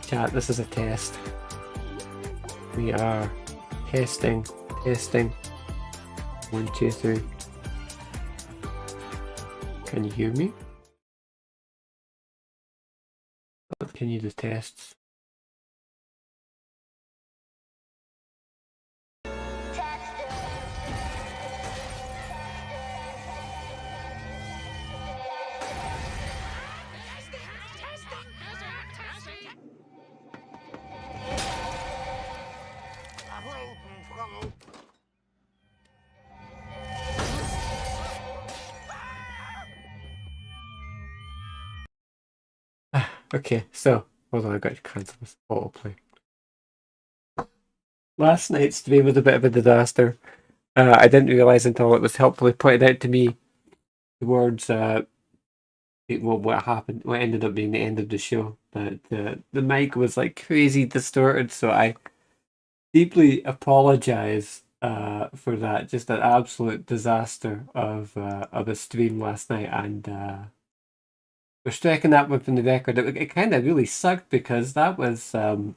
Chat, this is a test. We are testing. 1, 2, 3. Can you hear me? Let's continue the tests. Okay, so hold on, I got to cancel this autoplay. Last night's stream was a bit of a disaster. I didn't realise until it was helpfully pointed out to me towards what happened, what ended up being the end of the show, that the mic was like crazy distorted. So I deeply apologise for that. Just an absolute disaster of a stream last night, and we're striking that one from the record. It kind of really sucked because that was supposed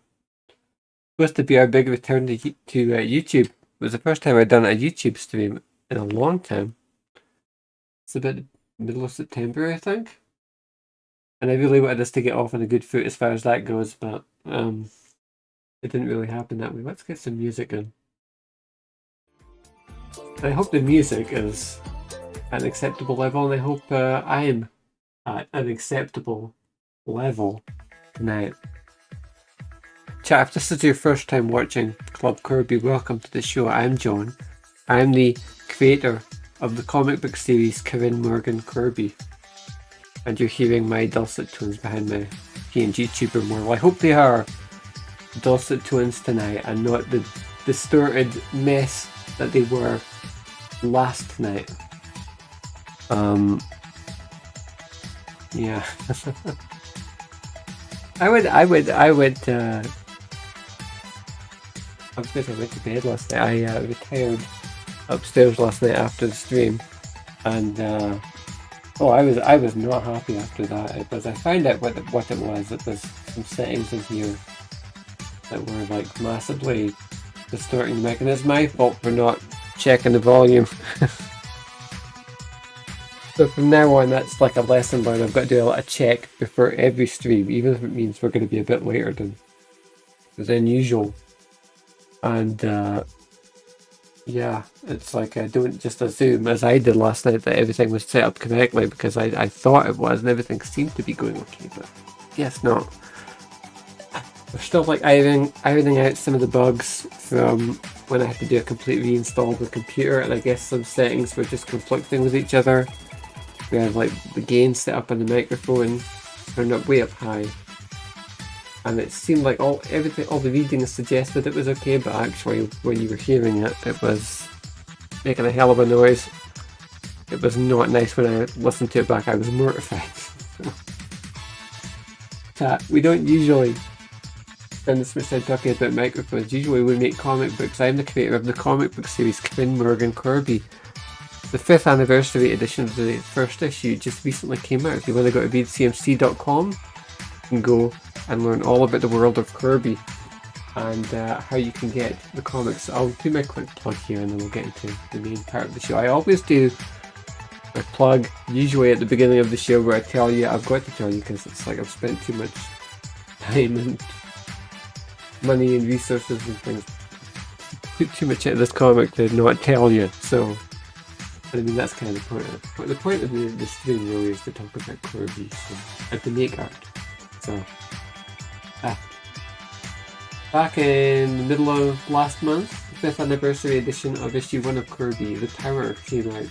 to be our big return to YouTube. It was the first time I'd done a YouTube stream in a long time. It's about the middle of September, I think. And I really wanted us to get off on a good foot as far as that goes, but it didn't really happen that way. Let's get some music in. And I hope the music is at an acceptable level, and I hope I am at an acceptable level tonight. Chat, if this is your first time watching Club Corbie, welcome to the show. I'm John. I'm the creator of the comic book series Corinne Morgan Corbie. And you're hearing my dulcet tones behind my PNG tuber model. I hope they are dulcet tones tonight and not the distorted mess that they were last night. Yeah. I was I went to bed last night. I retired upstairs last night after the stream, and I was not happy after that. It was, I found out what it was. It was some settings in here that were like massively distorting the mic, and it's my fault for not checking the volume. So from now on, that's like a lesson learned. I've got to do a check before every stream, even if it means we're going to be a bit later than usual. And yeah, it's like I don't just assume, as I did last night, that everything was set up correctly, because I thought it was and everything seemed to be going okay, but guess not. We're still like ironing out some of the bugs from when I had to do a complete reinstall of the computer, and I guess some settings were just conflicting with each other. We had like the gain set up on the microphone turned up way up high, and it seemed like all the readings suggested it was okay, but actually when you were hearing it, it was making a hell of a noise. It was not nice. When I listened to it back, I was mortified. We don't usually spend this much time talking about microphones. Usually we make comic books. I'm the creator of the comic book series Corinne Morgan Corbie. The 5th anniversary edition of the first issue just recently came out. If you want to go to readcmc.com, you can go and learn all about the world of Corbie and how you can get the comics. I'll do my quick plug here and then we'll get into the main part of the show. I always do my plug usually at the beginning of the show, where I tell you, I've got to tell you because it's like I've spent too much time and money and resources and things, put too much into this comic to not tell you. So I mean, that's kind of the point of it. But the point of the stream really is to talk about Corbie and to make art. So back in the middle of last month, the 5th anniversary edition of issue 1 of Corbie, The Tower, came out.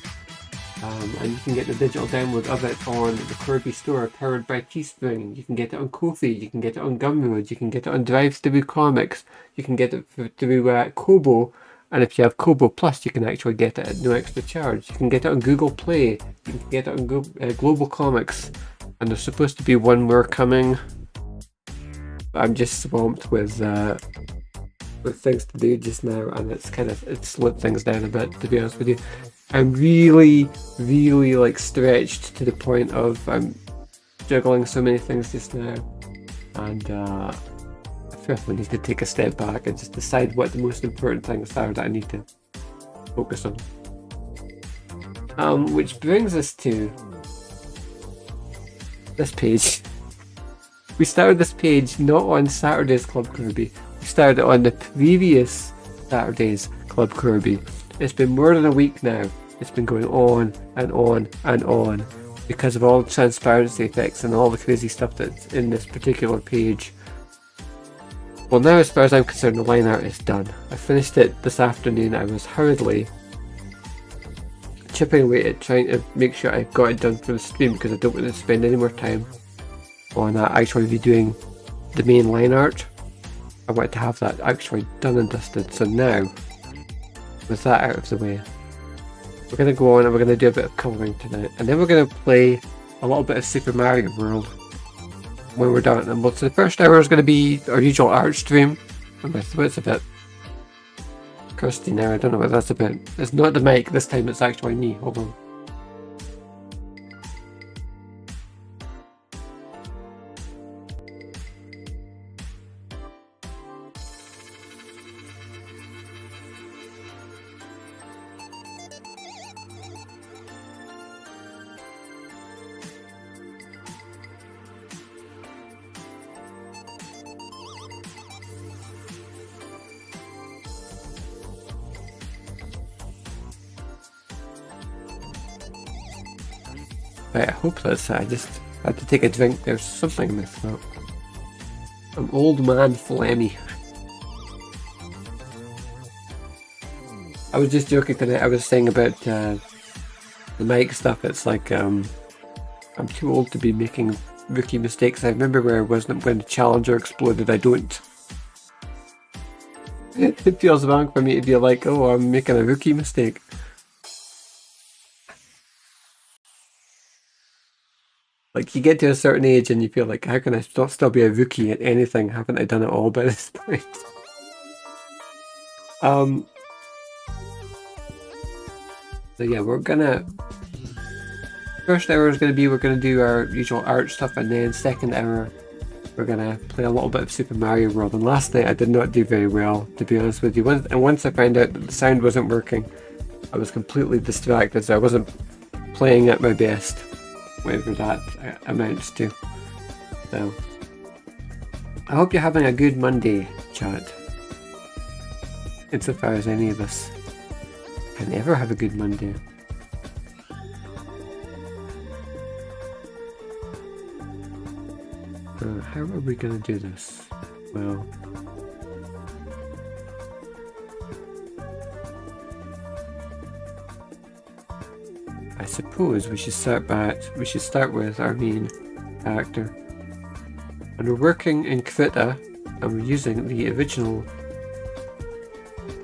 And you can get the digital download of it on the Corbie store, powered by Teespring. You can get it on Ko-fi, you can get it on Gumroad, you can get it on Drive-Thru Comics, you can get it through Kobo, and if you have Kobo Plus, you can actually get it at no extra charge. You can get it on Google Play, you can get it on Global Comics, and there's supposed to be one more coming. I'm just swamped with things to do just now, and it's slowed things down a bit, to be honest with you. I'm really like stretched to the point of I'm juggling so many things just now, and probably need to take a step back and just decide what the most important things are that I need to focus on. Which brings us to this page. We started this page not on Saturday's Club Corbie. We started on the previous Saturday's Club Corbie. It's been more than a week now. It's been going on and on and on because of all the transparency effects and all the crazy stuff that's in this particular page. Well, now as far as I'm concerned, the line art is done. I finished it this afternoon. I was hurriedly chipping away at trying to make sure I got it done for the stream because I don't want to spend any more time on actually redoing the main line art. I wanted to have that actually done and dusted. So now, with that out of the way, we're going to go on and we're going to do a bit of colouring tonight, and then we're going to play a little bit of Super Mario World when we're done. And so the first hour is going to be our usual art stream. And my throat's a bit crusty now. I don't know what that's about. It's not the mic this time, it's actually me. Hold on. Right, I hope that's it. I just had to take a drink. There's something in my throat. I'm old man phlegmy. I was just joking tonight. I was saying about the mic stuff. It's like I'm too old to be making rookie mistakes. I remember where I wasn't when the Challenger exploded. I don't. It feels wrong for me to be like, oh, I'm making a rookie mistake. Like, you get to a certain age and you feel like, how can I still be a rookie at anything? Haven't I done it all by this point? So yeah, we're gonna... First hour is gonna be, we're gonna do our usual art stuff, and then second hour, we're gonna play a little bit of Super Mario World. And last night I did not do very well, to be honest with you. Once I found out that the sound wasn't working, I was completely distracted, so I wasn't playing at my best. Whatever that amounts to. So, I hope you're having a good Monday, chat. Insofar as any of us can ever have a good Monday. How are we going to do this? Well, I suppose we should start with our main character. And we're working in Krita, and we're using the original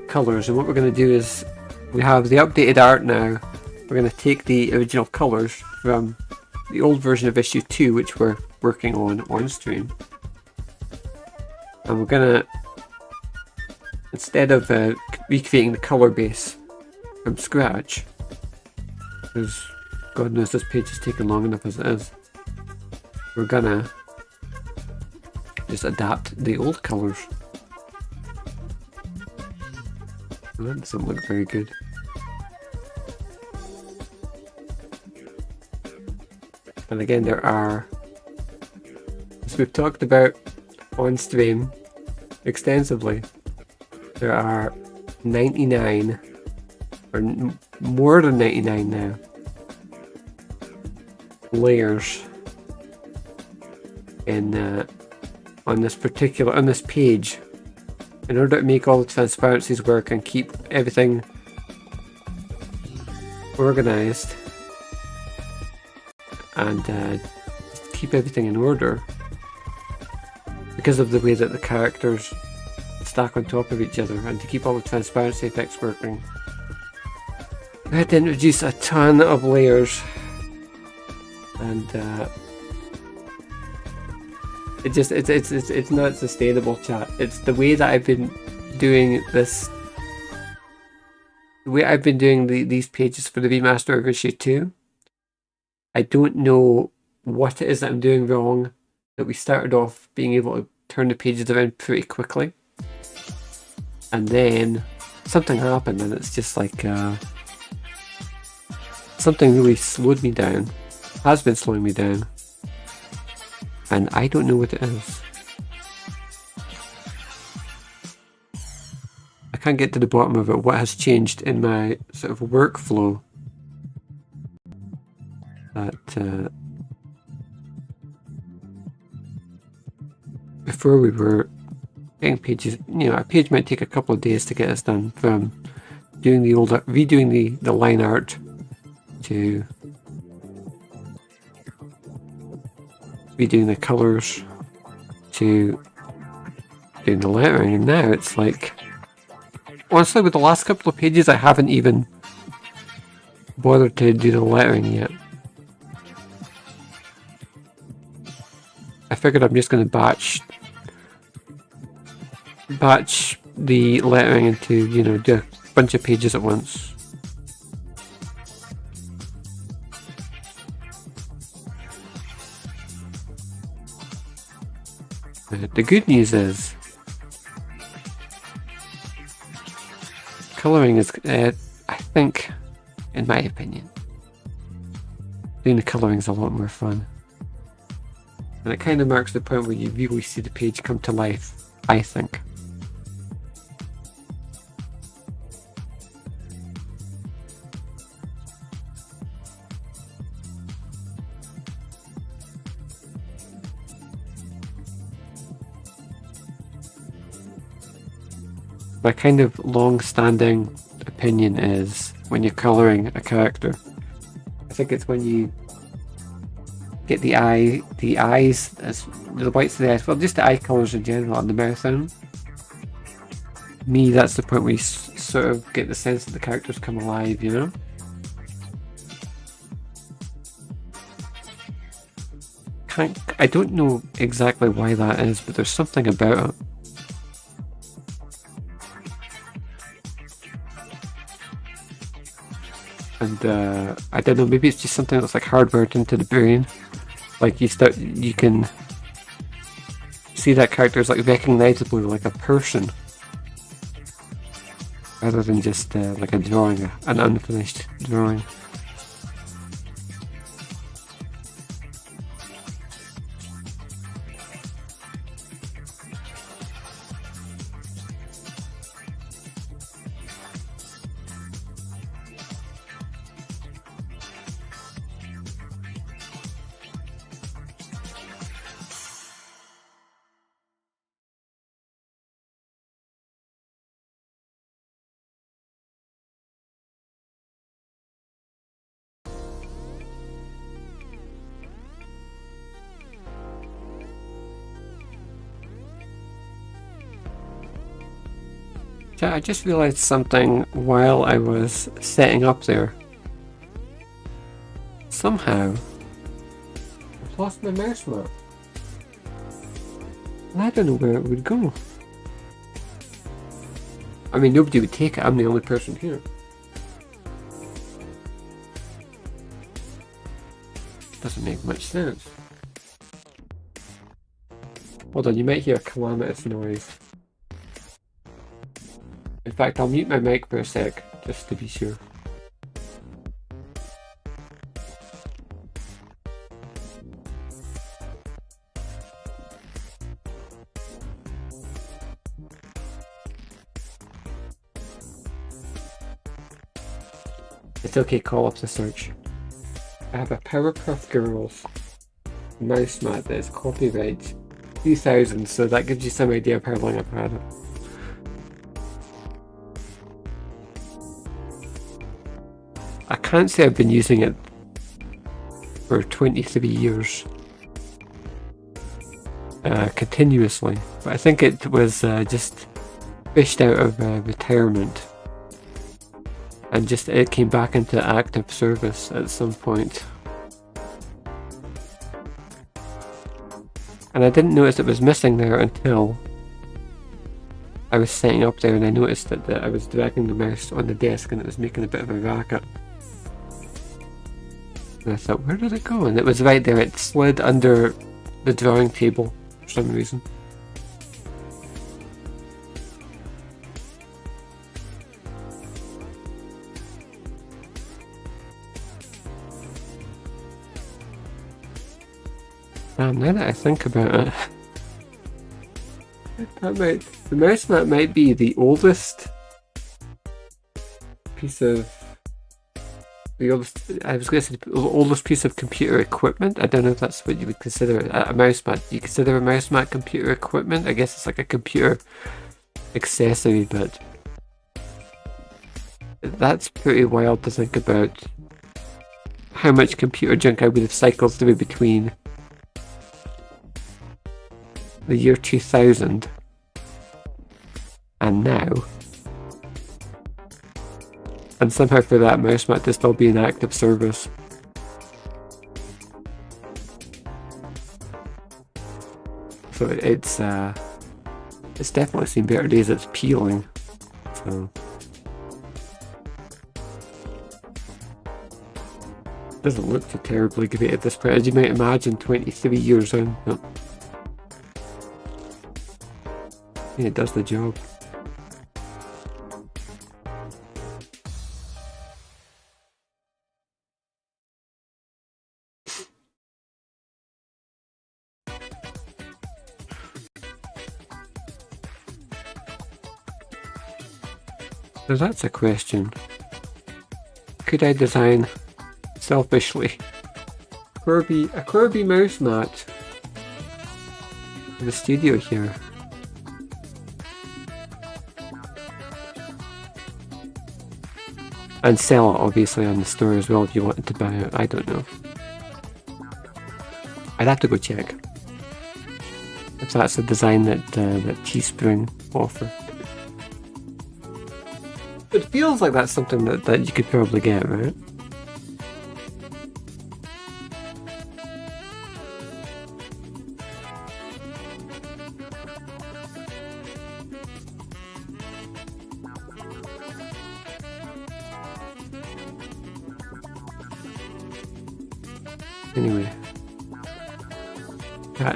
colours. And what we're going to do is, we have the updated art now. We're going to take the original colours from the old version of issue 2, which we're working on stream. And we're going to, instead of recreating the colour base from scratch, because God knows this page is taking long enough as it is, we're gonna just adapt the old colours. That doesn't look very good. And again, there are, as we've talked about on stream extensively, there are 99, or more than 99 now, layers in on this page. In order to make all the transparencies work and keep everything organized and just keep everything in order, because of the way that the characters stack on top of each other, and to keep all the transparency effects working, I had to introduce a ton of layers, and it's not sustainable, chat. It's the way that I've been doing this, the way I've been doing these pages for the remaster of issue 2. I don't know what it is that I'm doing wrong, that we started off being able to turn the pages around pretty quickly. And then something happened and it's just like something really slowed me down, has been slowing me down, and I don't know what it is. I can't get to the bottom of it, what has changed in my sort of workflow that before we were getting pages, you know, a page might take a couple of days to get us done, from doing the old, redoing the line art to redoing the colours to doing the lettering, and now it's like, honestly, with the last couple of pages I haven't even bothered to do the lettering yet. I figured I'm just going to batch the lettering into, you know, do a bunch of pages at once. The good news is colouring is, I think, in my opinion, doing the colouring is a lot more fun. And it kind of marks the point where you really see the page come to life, I think. My kind of long-standing opinion is, when you're colouring a character, I think it's when you get the eyes, as the whites of the eyes, well, just the eye colours in general, and the mouth in. Me, that's the point where you sort of get the sense that the characters come alive, you know? I don't know exactly why that is, but there's something about it. And I don't know, maybe it's just something that's like hardwired into the brain. Like you can see that character is like recognisably like a person, rather than just like a drawing, an unfinished drawing. I just realised something while I was setting up there. Somehow I've lost my mouse map, and I don't know where it would go. I mean, nobody would take it, I'm the only person here. Doesn't make much sense. Hold on, you might hear a calamitous noise. In fact, I'll mute my mic for a sec, just to be sure. It's okay, call up the search. I have a Powerpuff Girls mouse mat that is copyright 2000, so that gives you some idea of how long I've had it. I can't say I've been using it for 23 years continuously, but I think it was just fished out of retirement, and just it came back into active service at some point. And I didn't notice it was missing there until I was setting up there, and I noticed that I was dragging the mouse on the desk and it was making a bit of a racket. And I thought, where did it go? And it was right there, it slid under the drawing table for some reason. Damn, now that I think about it, the mouse mat might be the oldest piece of I was going to say the oldest piece of computer equipment. I don't know if that's what you would consider a mouse mat. Do you consider a mouse mat computer equipment? I guess it's like a computer accessory, but that's pretty wild to think about how much computer junk I would have cycled through between the year 2000 and now. And somehow for that mouse mat to still be in active service. So it's definitely seen better days. It's peeling. So it doesn't look too terribly great at this point, as you might imagine, 23 years in. But yeah, it does the job. So that's a question. Could I design, selfishly, a Corbie mouse mat in the studio here? And sell it obviously on the store as well if you wanted to buy it. I don't know. I'd have to go check if that's a design that Teespring offer. It feels like that's something that you could probably get, right? Anyway,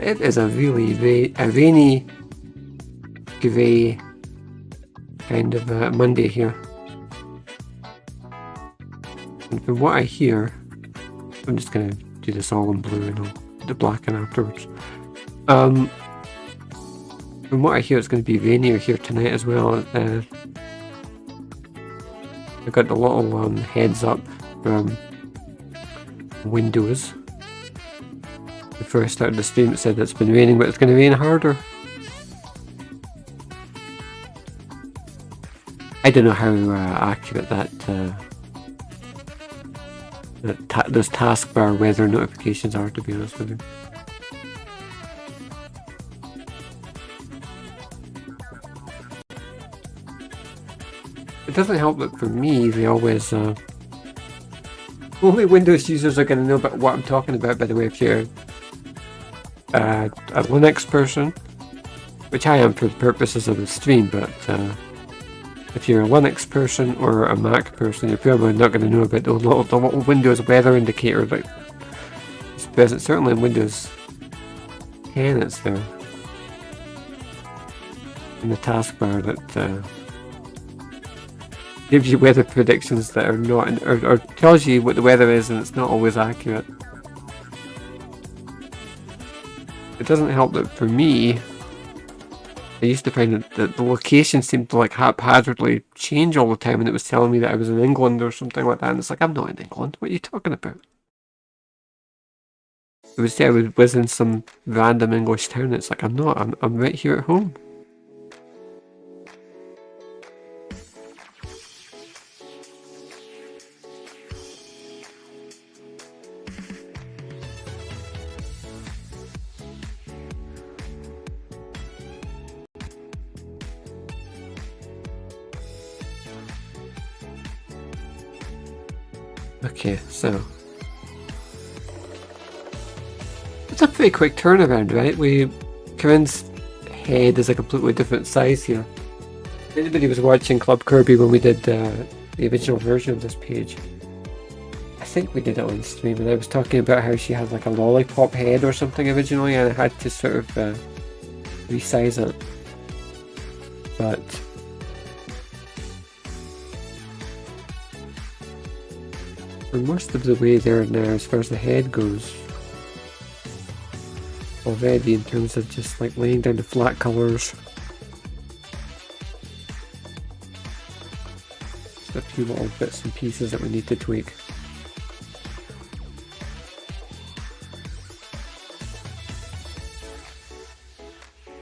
it is a really rainy, grey kind of Monday here. And from what I hear, I'm just going to do this all in blue and I'll do the black in afterwards. From what I hear, it's going to be rainier here tonight as well. I got the little heads up from Windows. Before I started the stream, it said it's been raining, but it's going to rain harder. I don't know how accurate those taskbar weather notifications are, to be honest with you. It doesn't help that for me, they always only Windows users are going to know about what I'm talking about, by the way. If you're a Linux person, which I am for the purposes of the stream, but if you're a Linux person or a Mac person, you're probably not going to know about the little Windows weather indicator that is present. Certainly in Windows 10 it's there. In the taskbar that gives you weather predictions that are not, or tells you what the weather is, and it's not always accurate. It doesn't help that for me, I used to find that the location seemed to like haphazardly change all the time, and it was telling me that I was in England or something like that, and it's like, I'm not in England, what are you talking about? It would say I was in some random English town, and it's like, I'm not, I'm right here at home. Okay, so it's a pretty quick turnaround, right? Corinne's head is a completely different size here. If anybody was watching Club Corbie when we did the original version of this page, I think we did it on stream, and I was talking about how she had like a lollipop head or something originally, and I had to sort of resize it. But we're most of the way there now as far as the head goes. already in terms of just like laying down the flat colours. Just a few little bits and pieces that we need to tweak.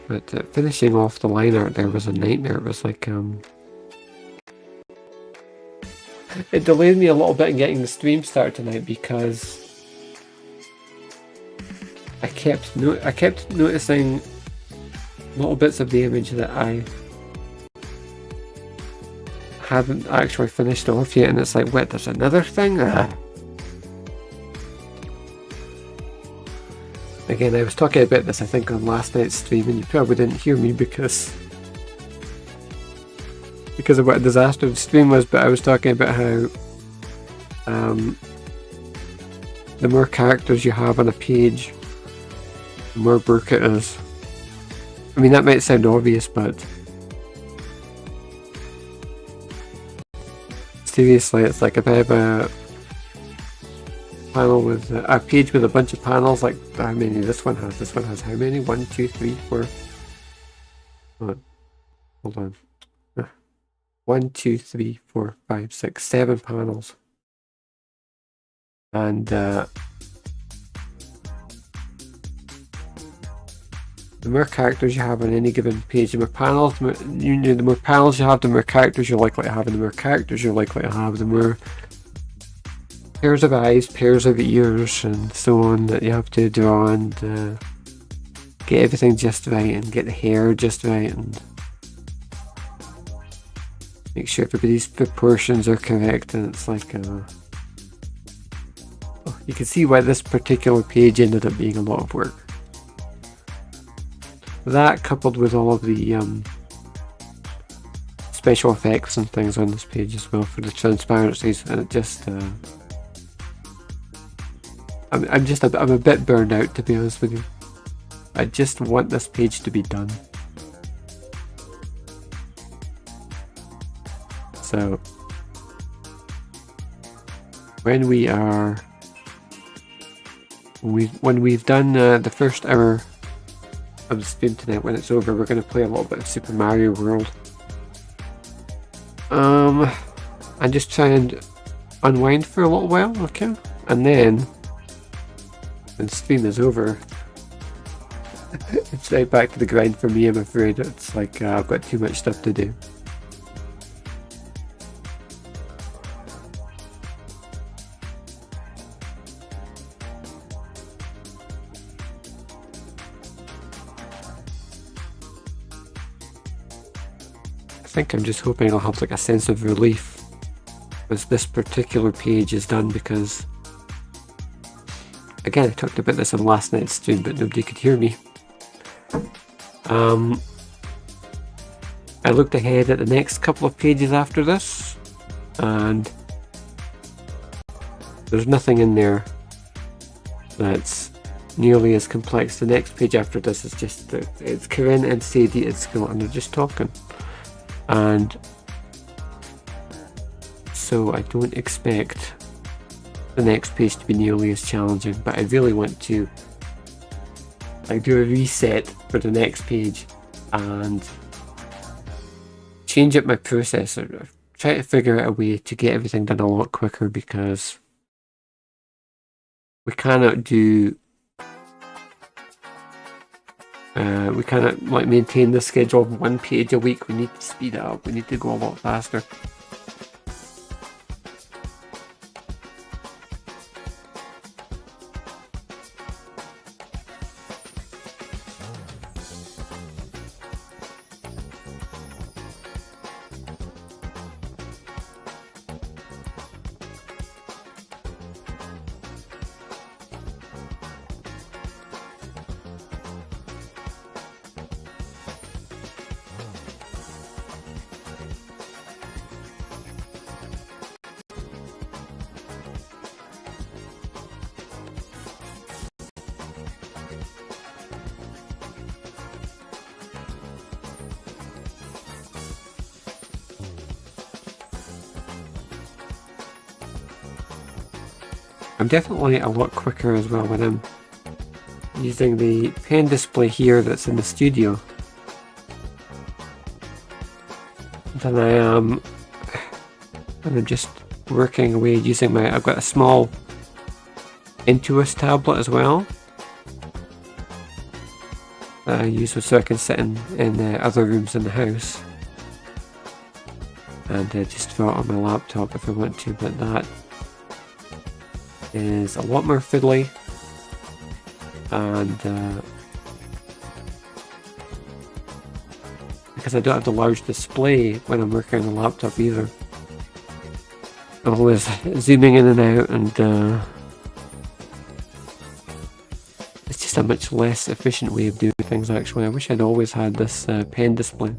But finishing off the line art there was a nightmare. It was like it delayed me a little bit in getting the stream started tonight because I kept noticing little bits of the image that I hadn't actually finished off yet, and it's like, wait, there's another thing? Again, I was talking about this I think on last night's stream, and you probably didn't hear me because of what a disaster the stream was, but I was talking about how the more characters you have on a page, the more work it is. I mean, that might sound obvious, but seriously, it's like if I have a panel with a page with a bunch of panels, like how many this one has how many? 1, 2, 3, 4. Hold on. 1, 2, 3, 4, 5, 6, 7 panels. And the more characters you have on any given page, the more panels, the more panels you have, the more characters you're likely to have, and the more characters you're likely to have, the more pairs of eyes, pairs of ears, and so on that you have to draw, and get everything just right, and get the hair just right, and make sure everybody's proportions are correct. And it's like you can see why this particular page ended up being a lot of work. That, coupled with all of the special effects and things on this page as well for the transparencies, and it just I'm a bit burned out, to be honest with you. I just want this page to be done. So when we've done the first hour of the stream tonight, when it's over, we're going to play a little bit of Super Mario World. And just try and unwind for a little while, okay? And then when the stream is over, it's right back to the grind for me, I'm afraid. It's like I've got too much stuff to do. I think I'm just hoping I'll have like a sense of relief as this particular page is done, because again, I talked about this on last night's stream, but nobody could hear me. I looked ahead at the next couple of pages after this, and there's nothing in there that's nearly as complex. The next page after this is just it's Corinne and Sadie at school, and they're just talking. And so I don't expect the next page to be nearly as challenging, but I really want to like do a reset for the next page and change up my process, or try to figure out a way to get everything done a lot quicker, because we cannot like maintain the schedule of 1 page a week. We need to speed it up. We need to go a lot faster. I'm definitely a lot quicker as well when I'm using the pen display here that's in the studio than I am when I'm just working away using my, I've got a small Intuos tablet as well that I use so I can sit in other rooms in the house and just draw it on my laptop if I want to, but that is a lot more fiddly and because I don't have the large display when I'm working on the laptop either. I'm always zooming in and out and it's just a much less efficient way of doing things actually. I wish I'd always had this pen display.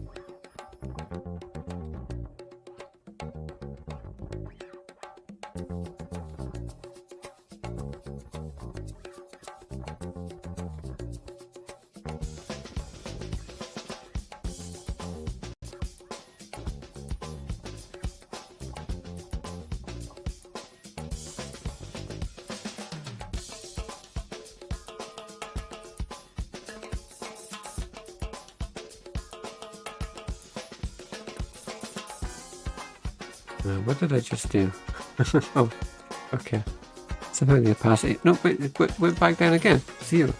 What did I just do? Oh, okay. Somehow the opacity... No, wait, it went back down again. 0.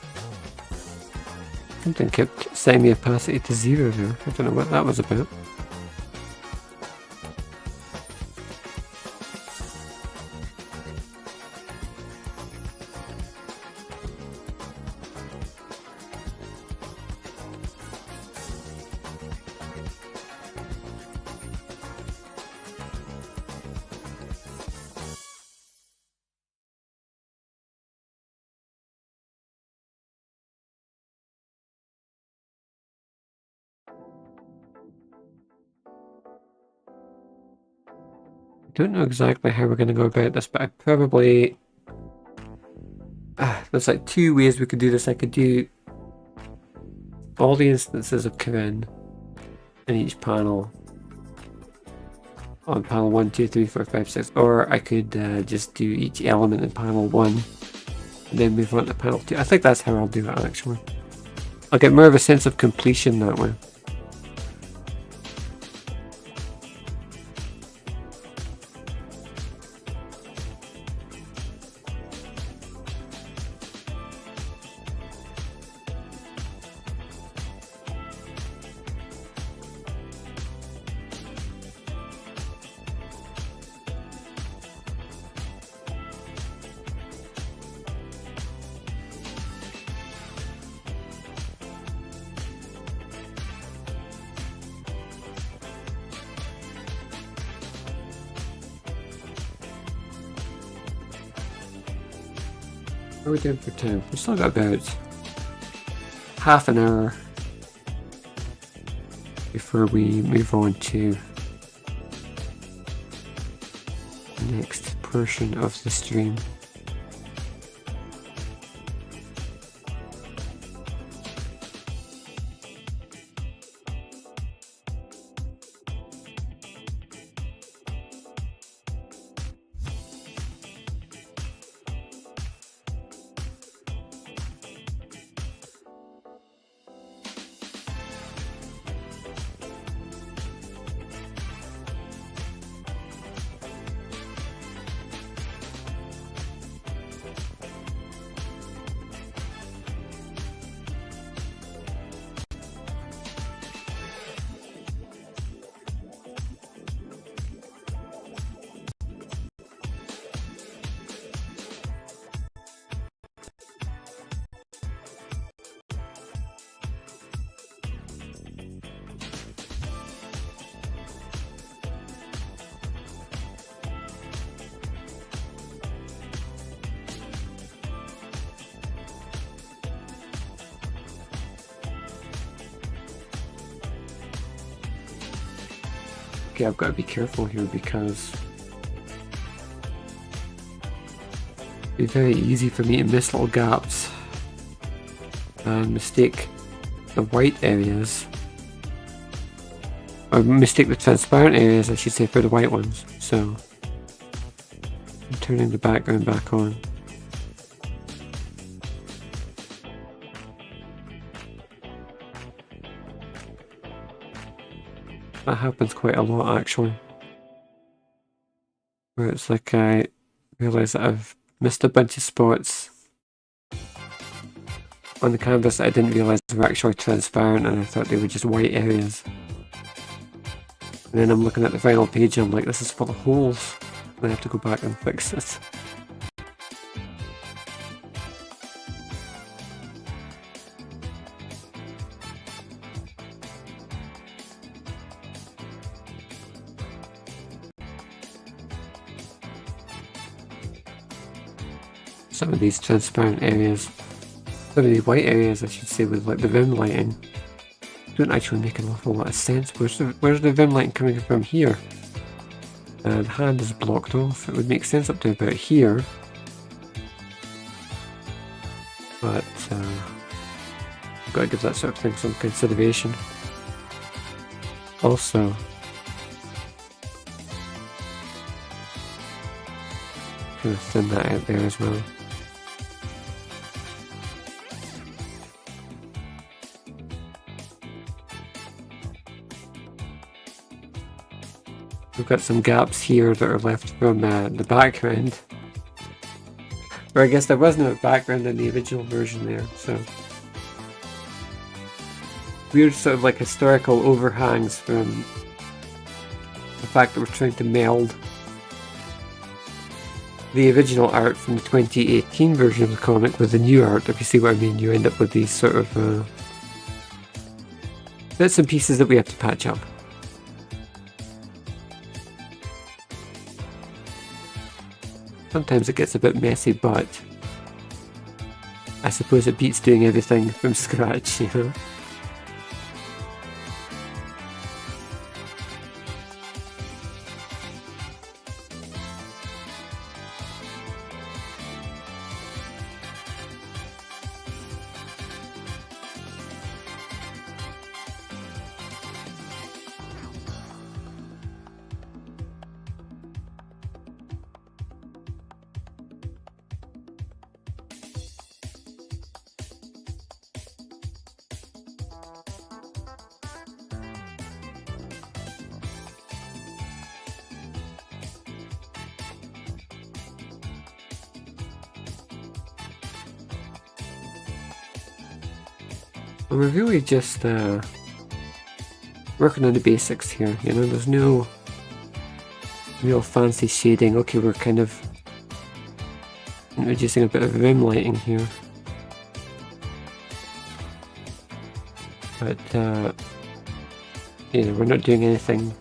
Something kept setting the opacity to 0 there. I don't know what that was about. I don't know exactly how we're going to go about this, but I probably... there's like 2 ways we could do this. I could do all the instances of Corinne in each panel on panel 1, 2, 3, 4, 5, 6, or I could just do each element in panel 1 and then move on to panel 2. I think that's how I'll do it actually. I'll get more of a sense of completion that way. What are we doing for time? We've still got about half an hour before we move on to the next portion of the stream. Okay, I've got to be careful here because it'd be very easy for me to miss little gaps and mistake the white areas, or mistake the transparent areas, I should say, for the white ones. So I'm turning the background back on. That happens quite a lot actually. Where it's like I realise that I've missed a bunch of spots on the canvas that I didn't realise were actually transparent, and I thought they were just white areas. And then I'm looking at the final page and I'm like, this is full of holes. And I have to go back and fix it. Some of these transparent areas, some of the white areas I should say, with like the rim lighting, don't actually make an awful lot of sense. Where's the rim lighting coming from here? The hand is blocked off. It would make sense up to about here. But I've got to give that sort of thing some consideration. Also, kind of thin that out there as well. We've got some gaps here that are left from the background. Or I guess there was no background in the original version there, so. Weird sort of like historical overhangs from the fact that we're trying to meld the original art from the 2018 version of the comic with the new art. If you see what I mean, you end up with these sort of bits and pieces that we have to patch up. Sometimes it gets a bit messy, but I suppose it beats doing everything from scratch, you know? We're really just working on the basics here, you know, there's no real fancy shading. Okay, we're kind of introducing a bit of rim lighting here. But, you know, we're not doing anything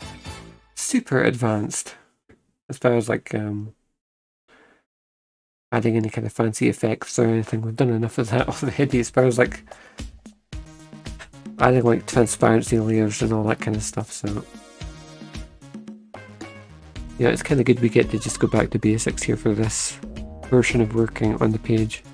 super advanced as far as like adding any kind of fancy effects or anything. We've done enough of that already as far as like adding like transparency layers and all that kind of stuff, so yeah, it's kind of good we get to just go back to basics here for this version of working on the page.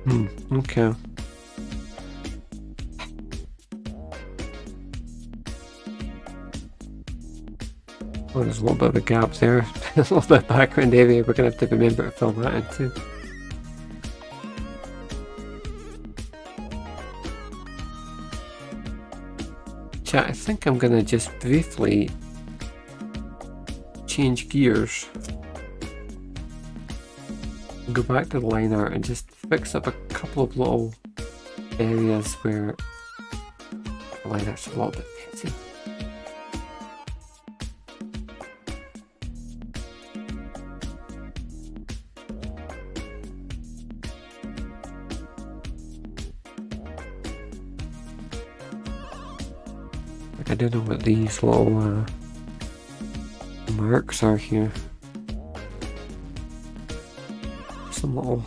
Okay. Oh, there's a little bit of a gap there. A little bit of background area. We're going to have to remember to fill that in too. Chat, I think I'm going to just briefly change gears. Go back to the line art and just fix up a couple of little areas where the line art's a little bit petty. I don't know what these little marks are here. Some little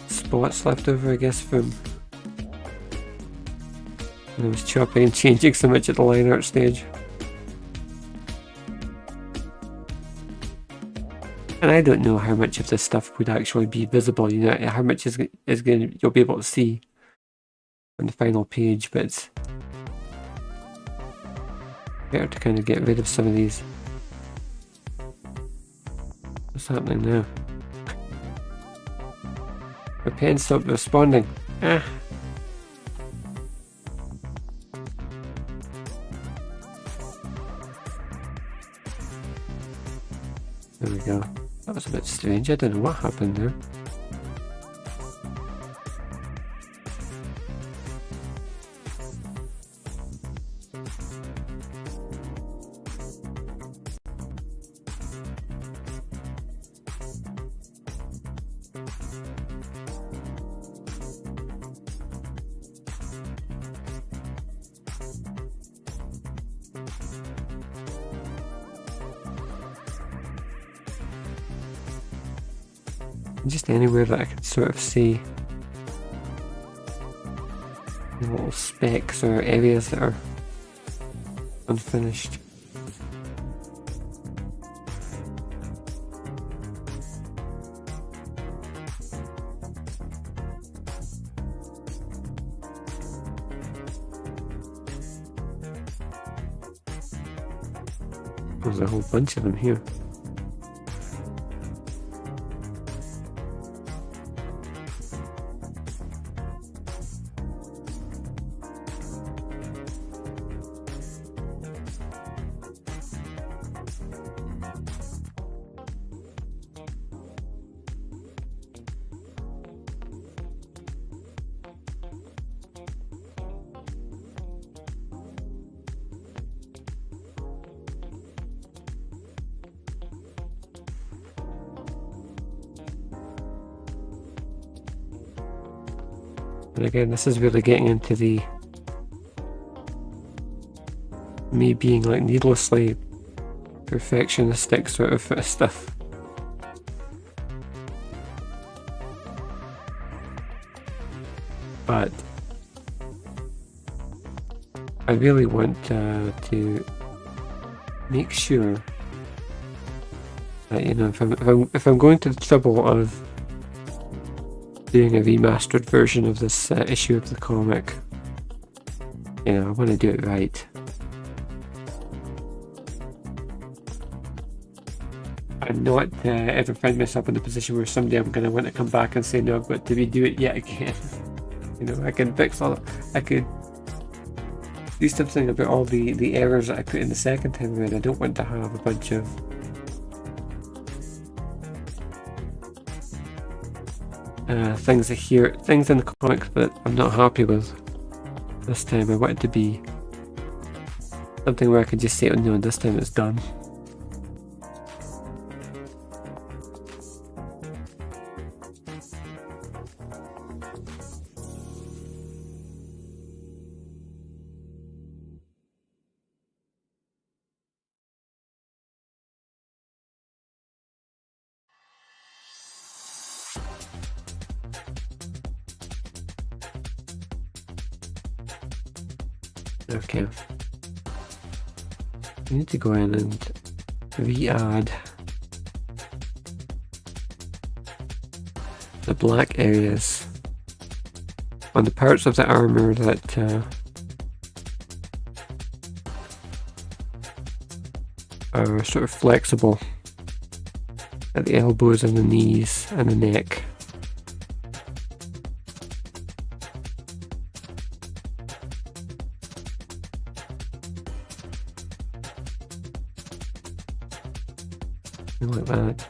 spots left over, I guess, from when I was chopping and changing so much at the line art stage. And I don't know how much of this stuff would actually be visible, you know, how much is going you'll be able to see on the final page, but it's better to kind of get rid of some of these. What's happening now? My pen stopped responding. Ah. There we go. That was a bit strange. I don't know what happened there. Just anywhere that I can sort of see little specks or areas that are unfinished. There's a whole bunch of them here. And again, this is really getting into the me being like needlessly perfectionistic sort of stuff. But I really want to make sure that, you know, if I'm going to the trouble of doing a remastered version of this issue of the comic, you know, I want to do it right. I'm not ever find myself in a position where someday I'm going to want to come back and say, no, I've got to redo it yet again. You know, I can fix all, I could do something about all the errors that I put in the second time around. I don't want to have a bunch of things in the comic that I'm not happy with. This time I want it to be something where I can just say, oh no, this time it's done. Okay, I need to go in and re-add the black areas on the parts of the armor that are sort of flexible at the elbows and the knees and the neck. Like that.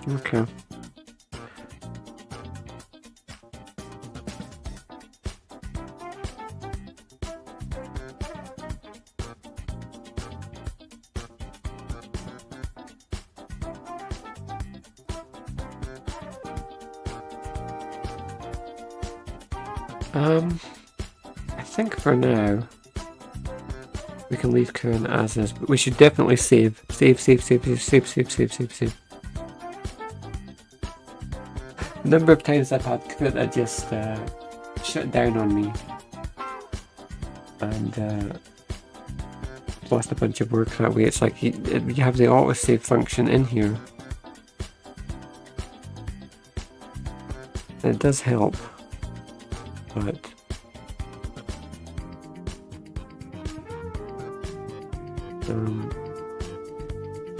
Okay. I think for now we can leave Karen as is, but we should definitely save. Save. The number of times I've had Krita just shut down on me and lost a bunch of work that way. It's like you have the autosave function in here. And it does help, but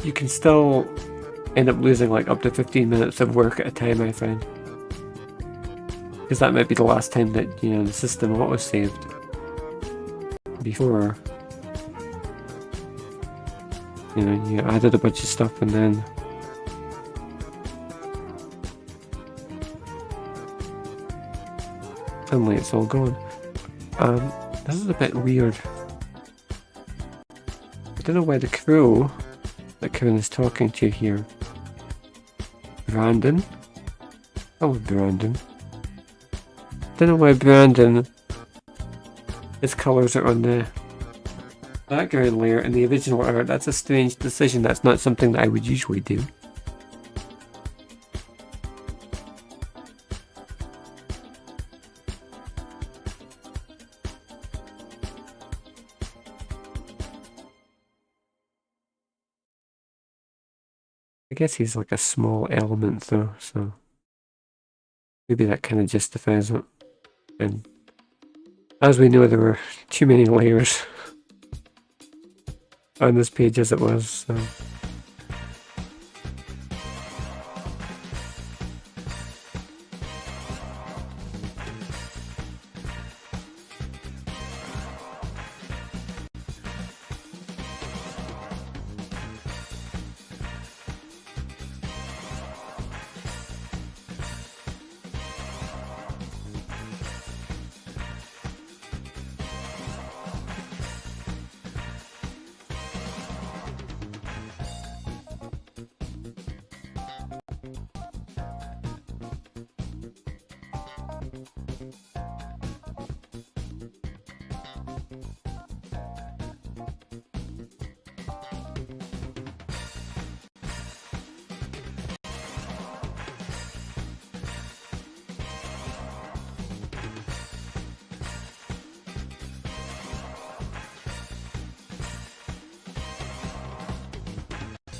you can still end up losing like up to 15 minutes of work at a time, I find. Because that might be the last time that, you know, the system auto-saved before, you know, you added a bunch of stuff and then suddenly it's all gone. This is a bit weird. I don't know why the crow that Karen is talking to here. Brandon? Oh, Brandon. Don't know why Brandon, his colours are on the background layer in the original art. That's a strange decision. That's not something that I would usually do. I guess he's like a small element though, so maybe that kind of justifies it. And as we know, there were too many layers on this page as it was, so.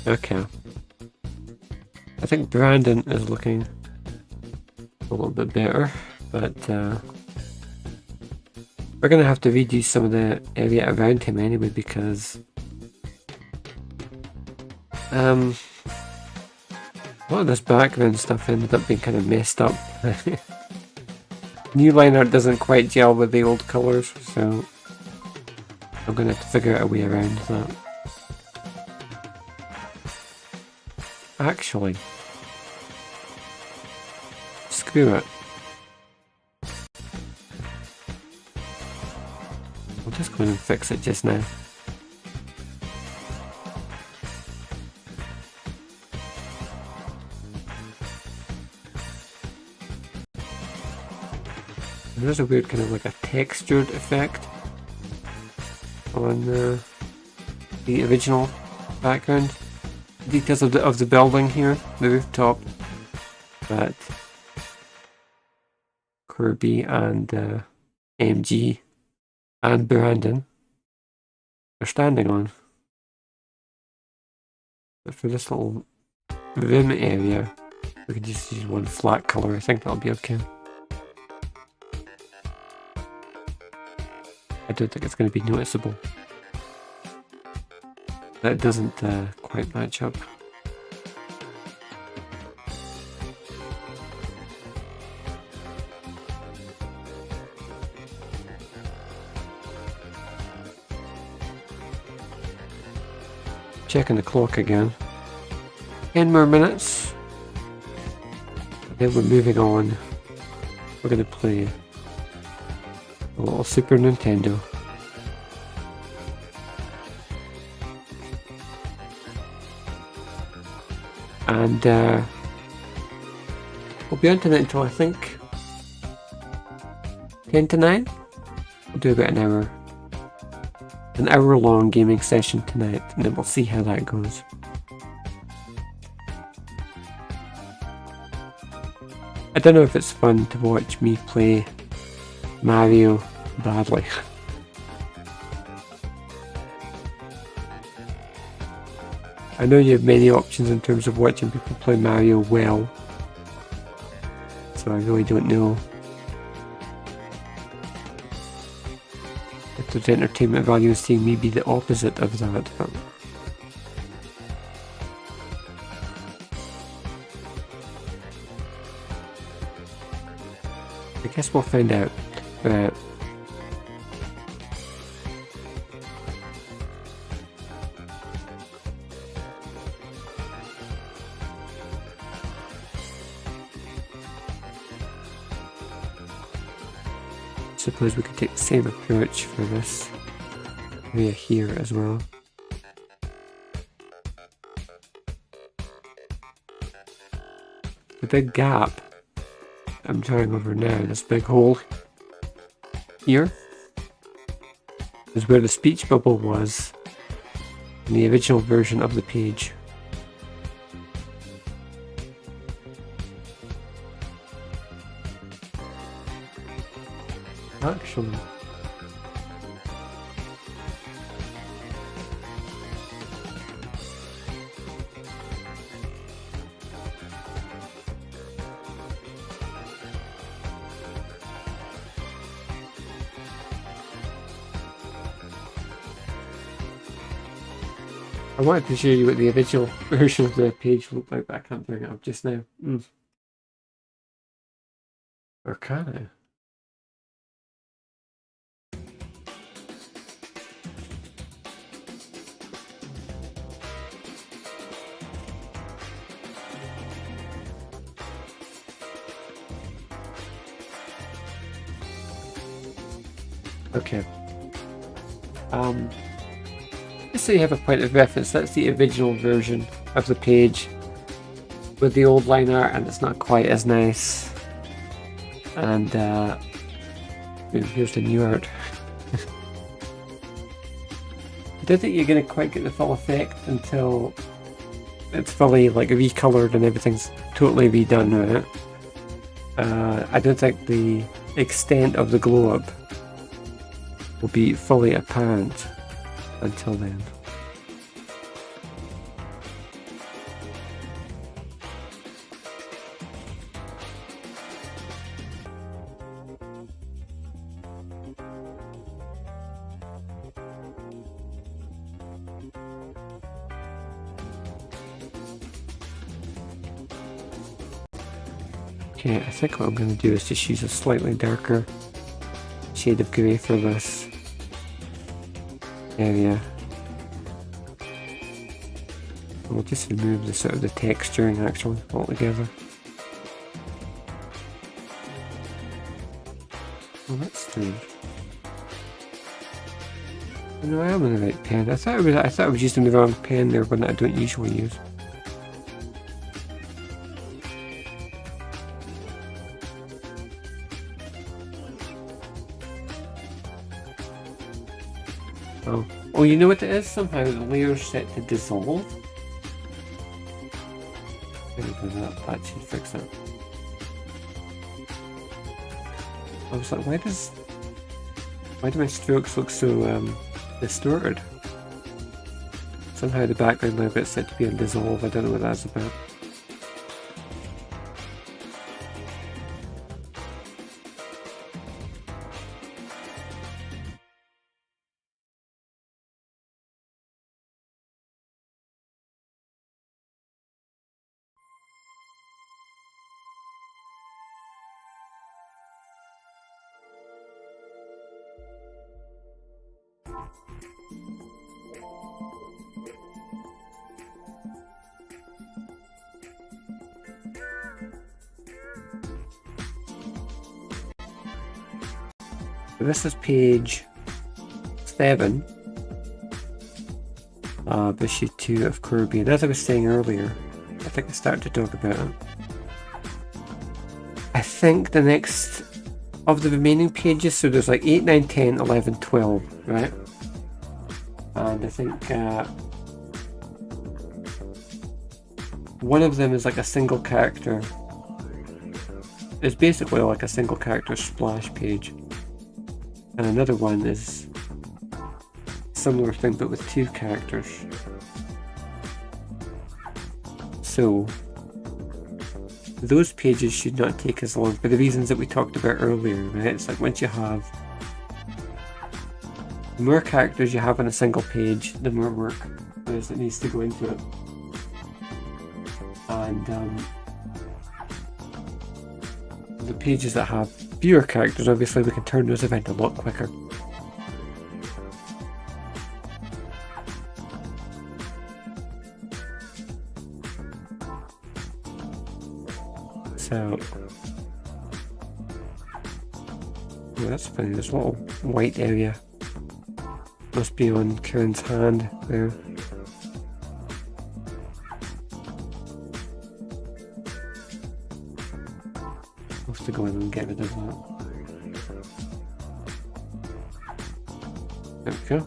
Okay. I think Brandon is looking a little bit better, but we're going to have to redo some of the area around him anyway, because a lot of this background stuff ended up being kind of messed up. New line art doesn't quite gel with the old colours, so I'm going to have to figure out a way around that. Actually, screw it. I'll just go in and fix it just now. There's a weird kind of like a textured effect on the original background. Details of the building here, the rooftop, that Corbie and MG and Brandon are standing on. But for this little rim area, we can just use one flat colour. I think that'll be okay. I don't think it's going to be noticeable. That doesn't quite match up. Checking the clock again. 10 more minutes. Then we're moving on. We're going to play a little Super Nintendo. And we'll be on tonight until I think 10 to 9. We'll do about an hour long gaming session tonight, and then we'll see how that goes. I don't know if it's fun to watch me play Mario badly. I know you have many options in terms of watching people play Mario well, so I really don't know if there's entertainment value in seeing me be the opposite of that. But I guess we'll find out. Suppose we could take the same approach for this area here as well. The big gap I'm drawing over now, this big hole here, is where the speech bubble was in the original version of the page. Actually, I wanted to show you what the original version of the page looked like, but I can't bring it up just now. Or can I? Okay. Just so you have a point of reference, that's the original version of the page with the old line art, and it's not quite as nice. And here's the new art. I don't think you're going to quite get the full effect until it's fully like recolored and everything's totally redone, right? I don't think the extent of the glow up will be fully apparent until then. Okay, I think what I'm going to do is just use a slightly darker shade of grey for this area. We'll just remove the sort of the texturing actually altogether. Oh, that's strange. No, I am on the right pen. I thought I was using the wrong pen there, one that I don't usually use. Oh, you know what it is? Somehow the layer's set to dissolve. That should fix it. I was like, why do my strokes look so distorted? Somehow the background now gets set to be a dissolve. I don't know what that's about. This is page 7 of issue 2 of Corbie, and as I was saying earlier, I think I started to talk about it. I think the next of the remaining pages, so there's like 8, 9, 10, 11, 12, right? And I think one of them is like a single character. It's basically like a single character splash page. And another one is a similar thing but with 2 characters. So those pages should not take as long for the reasons that we talked about earlier, right? It's like once you have the more characters you have on a single page, the more work there is that needs to go into it. And the pages that have fewer characters, obviously we can turn those around a lot quicker. So, oh, that's funny, there's a little white area. Must be on Karen's hand there. I'll have to go in and get rid of that. There we go.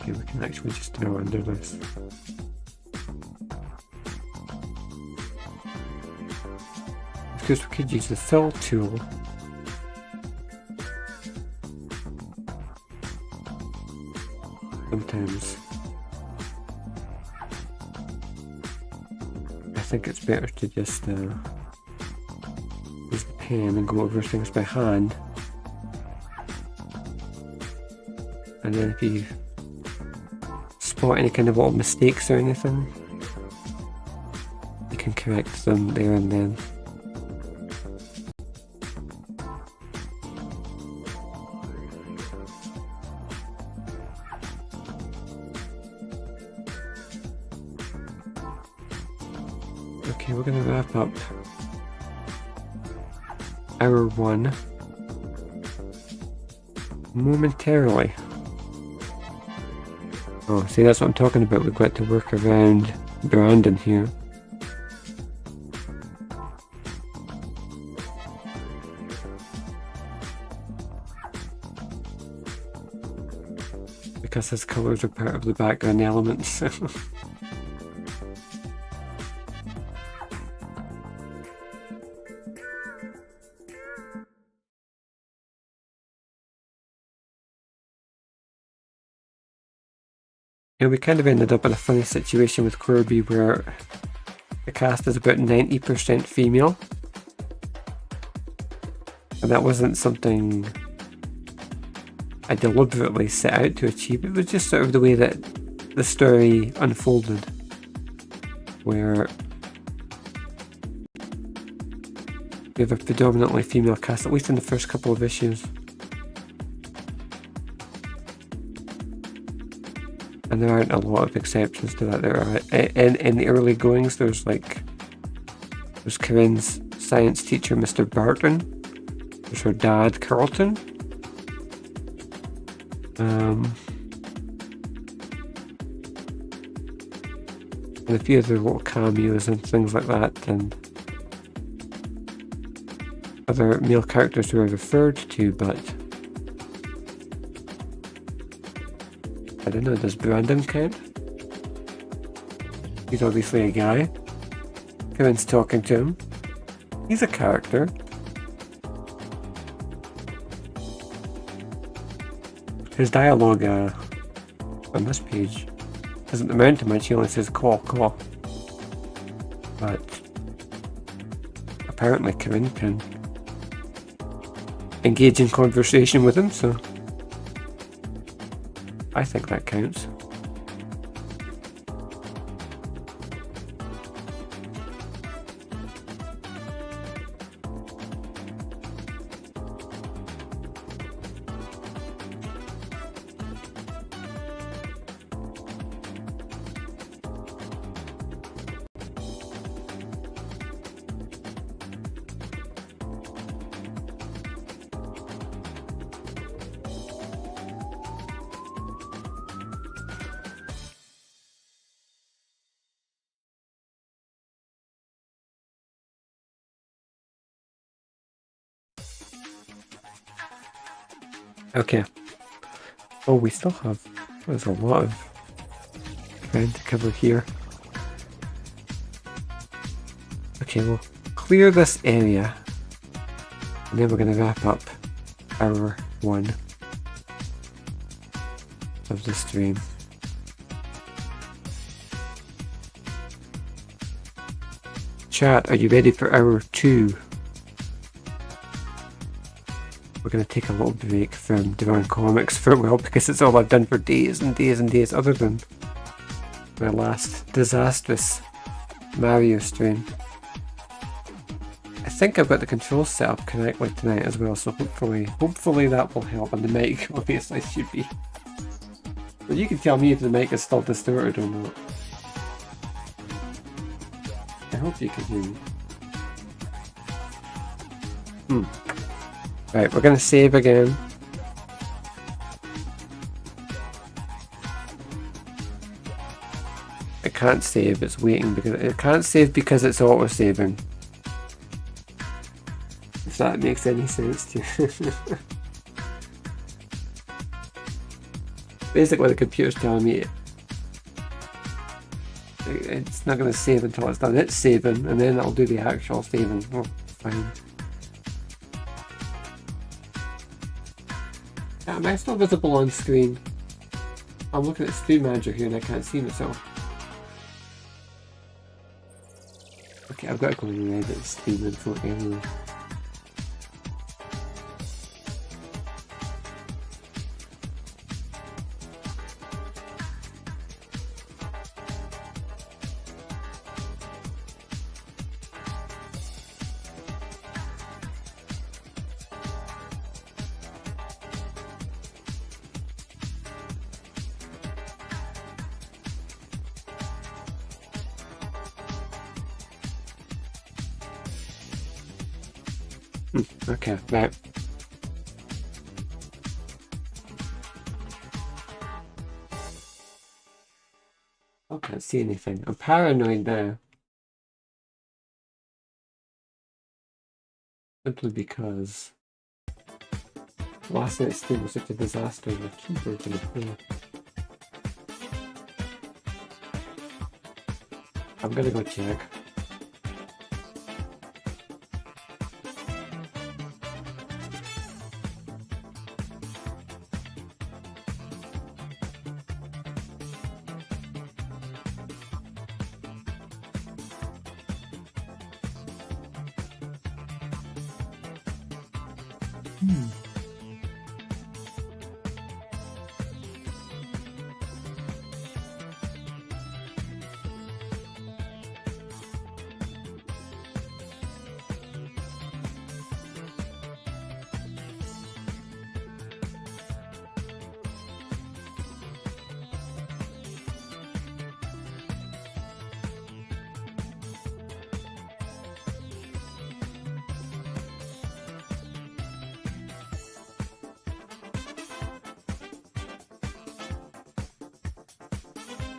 Okay, we can actually just draw under this. Of course, we could use the fill tool. Sometimes I think it's better to just use the pen and go over things by hand. And then if you spot any kind of little mistakes or anything, you can correct them there and then. Okay, we're going to wrap up hour 1 momentarily. Oh, see, that's what I'm talking about. We've got to work around Brandon here. Because his colours are part of the background elements. Yeah, we kind of ended up in a funny situation with Corbie where The cast is about 90% female. And that wasn't something I deliberately set out to achieve. It was just sort of the way that the story unfolded, where we have a predominantly female cast, at least in the first couple of issues. And there aren't a lot of exceptions to that. There are in the early goings. There's Corinne's science teacher, Mr. Barton. There's her dad, Carlton. And a few other little cameos and things like that, and other male characters who are referred to, but I don't know, does Brandon count? He's obviously a guy. Corinne's talking to him. He's a character. His dialogue on this page doesn't amount to much. He only says call, call. But apparently Corinne can engage in conversation with him, so I think that counts. Okay. Oh, we still have... There's a lot of ground to cover here. Okay, we'll clear this area. And then we're going to wrap up hour 1 of the stream. Chat, are you ready for hour 2? We're going to take a little break from drawing comics for a while because it's all I've done for days and days and days, other than my last disastrous Mario stream. I think I've got the controls set up correctly tonight as well, so hopefully that will help, and the mic obviously should be. But you can tell me if the mic is still distorted or not. I hope you can hear me. Right, we're going to save again. It can't save, it's waiting because it can't save because it's auto-saving. If that makes any sense to you. Basically the computer's telling me it's not going to save until it's done. It's saving and then it'll do the actual saving. Oh, fine. Am I still visible on screen? I'm looking at Stream Manager here and I can't see myself. Okay, I've got to go and edit Stream Info anyway. Okay, right. I can't see anything. I'm paranoid now. Simply because last night's stream was such a disaster. My keyboard didn't play. I'm gonna go check.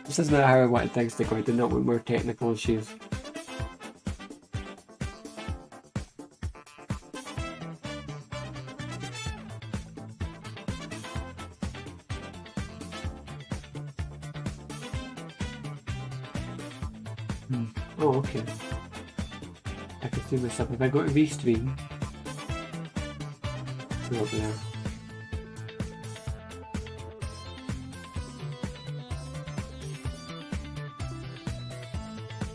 This is not how I wanted things to go. I did not want more technical issues. Oh, okay. I can see myself. If I go to restream, go up there.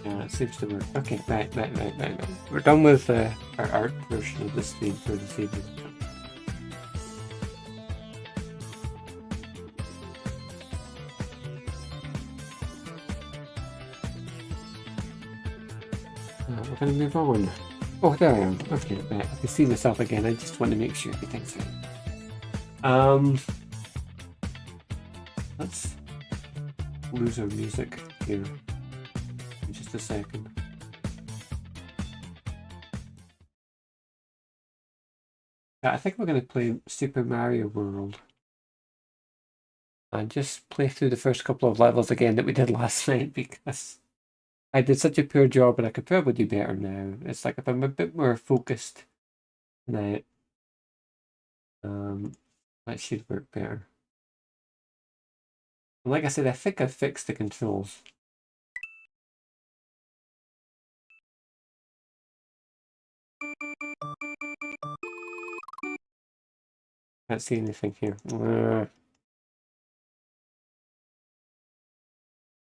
Yeah, that seems to work. Okay, right. We're done with our art version of this stream for this evening. We're going to move on. Oh, there I am. Okay, right. I can see myself again. I just want to make sure everything's right. Let's lose our music here in just a second. I think we're going to play Super Mario World and just play through the first couple of levels again that we did last night, because I did such a poor job and I could probably do better now. It's like if I'm a bit more focused now, that should work better. And like I said, I think I've fixed the controls. Can't see anything here.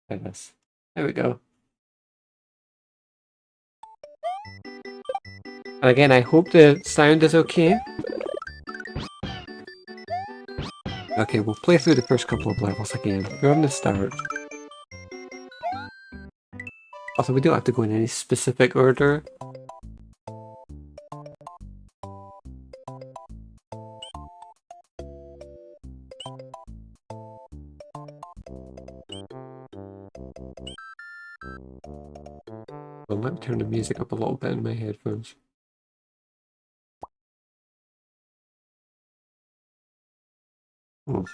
Like this. There we go. And again, I hope the sound is okay. Okay, we'll play through the first couple of levels again. We're on the start. Also, we don't have to go in any specific order. Well, let me turn the music up a little bit in my headphones. Oh.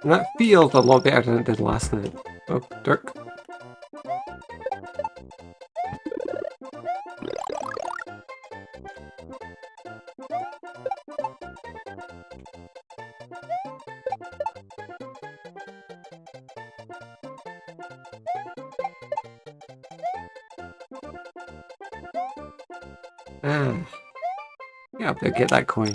And that feels a lot better than it did last night. Oh, Dirk. Ah. Yeah, I'll get that coin.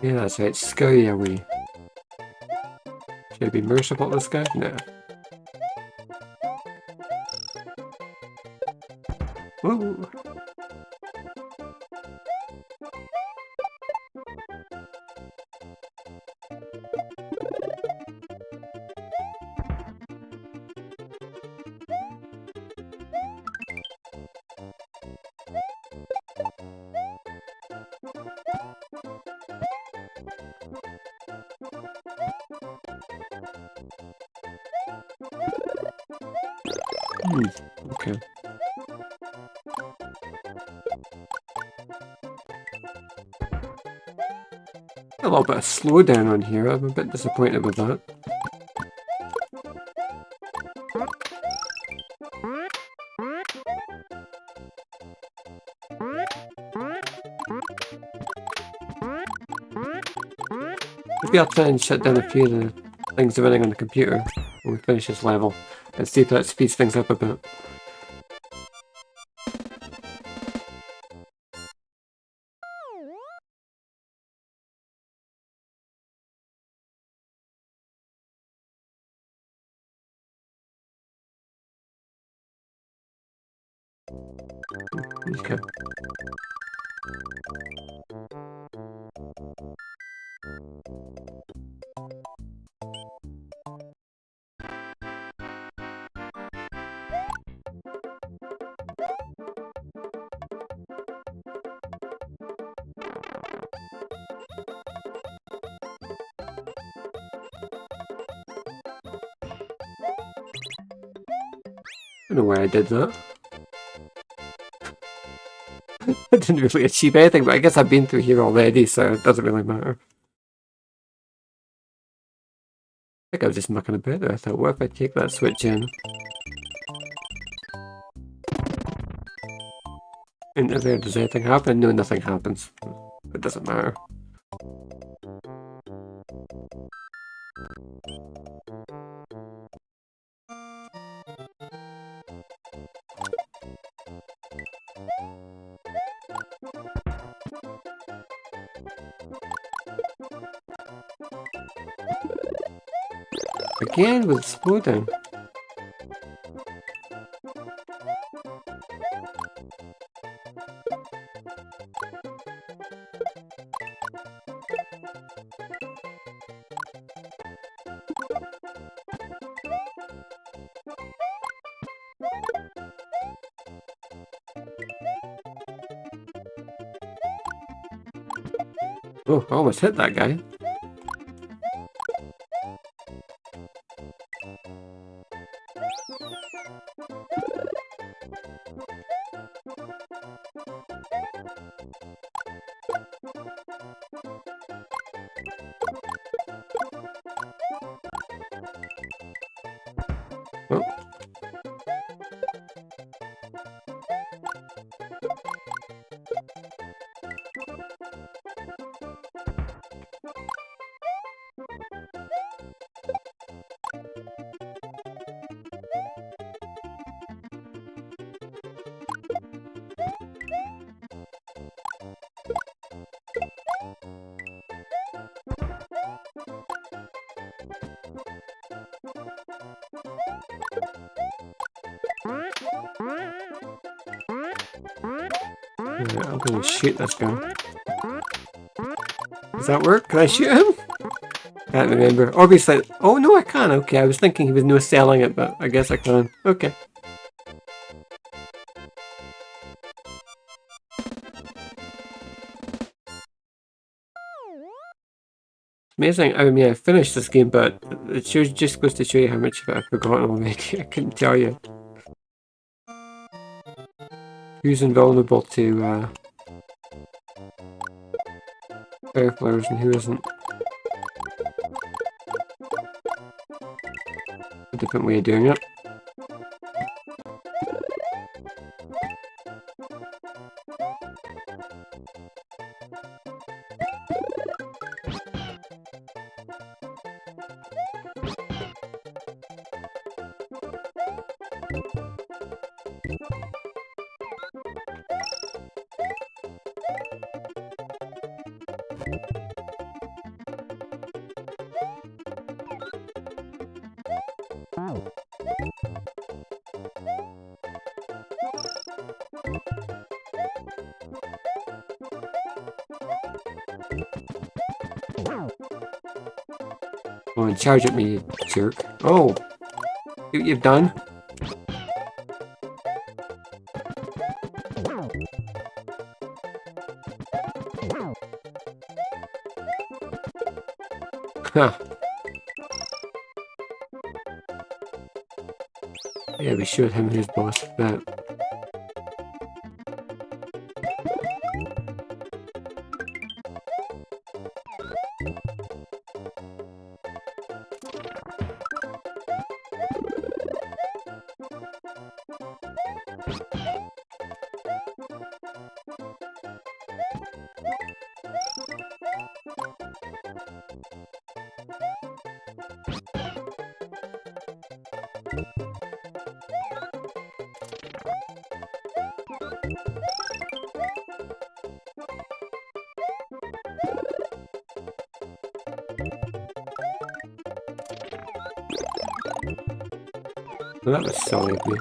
Yeah, that's right. Scurry away. Should I be merciful to this guy? No. Woo! Okay. A little bit of slowdown on here. I'm a bit disappointed with that. Maybe I'll try and shut down a few of the things running on the computer when we finish this level and see if that speeds things up a bit. Okay. I don't know where I did that. I didn't really achieve anything, but I guess I've been through here already, so it doesn't really matter. I think I was just mucking about there. I thought, what if I take that switch in? Into there, does anything happen? No, nothing happens. It doesn't matter. Again with slowdown. Oh, I almost hit that guy. Oh. Alright, I'm gonna shoot this guy. Does that work? Can I shoot him? Can't remember. Obviously. Oh no, I can. Okay, I was thinking he was no selling it, but I guess I can. Okay. Amazing. I mean, I finished this game, but it just goes to show you how much of it I've forgotten already. I couldn't tell you. Who's invulnerable to fire flowers and who isn't? A different way of doing it. Oh, and charge at me, you jerk. Oh! See what you've done? Huh. Yeah, we showed him who's boss of that. Well, that was silly of me.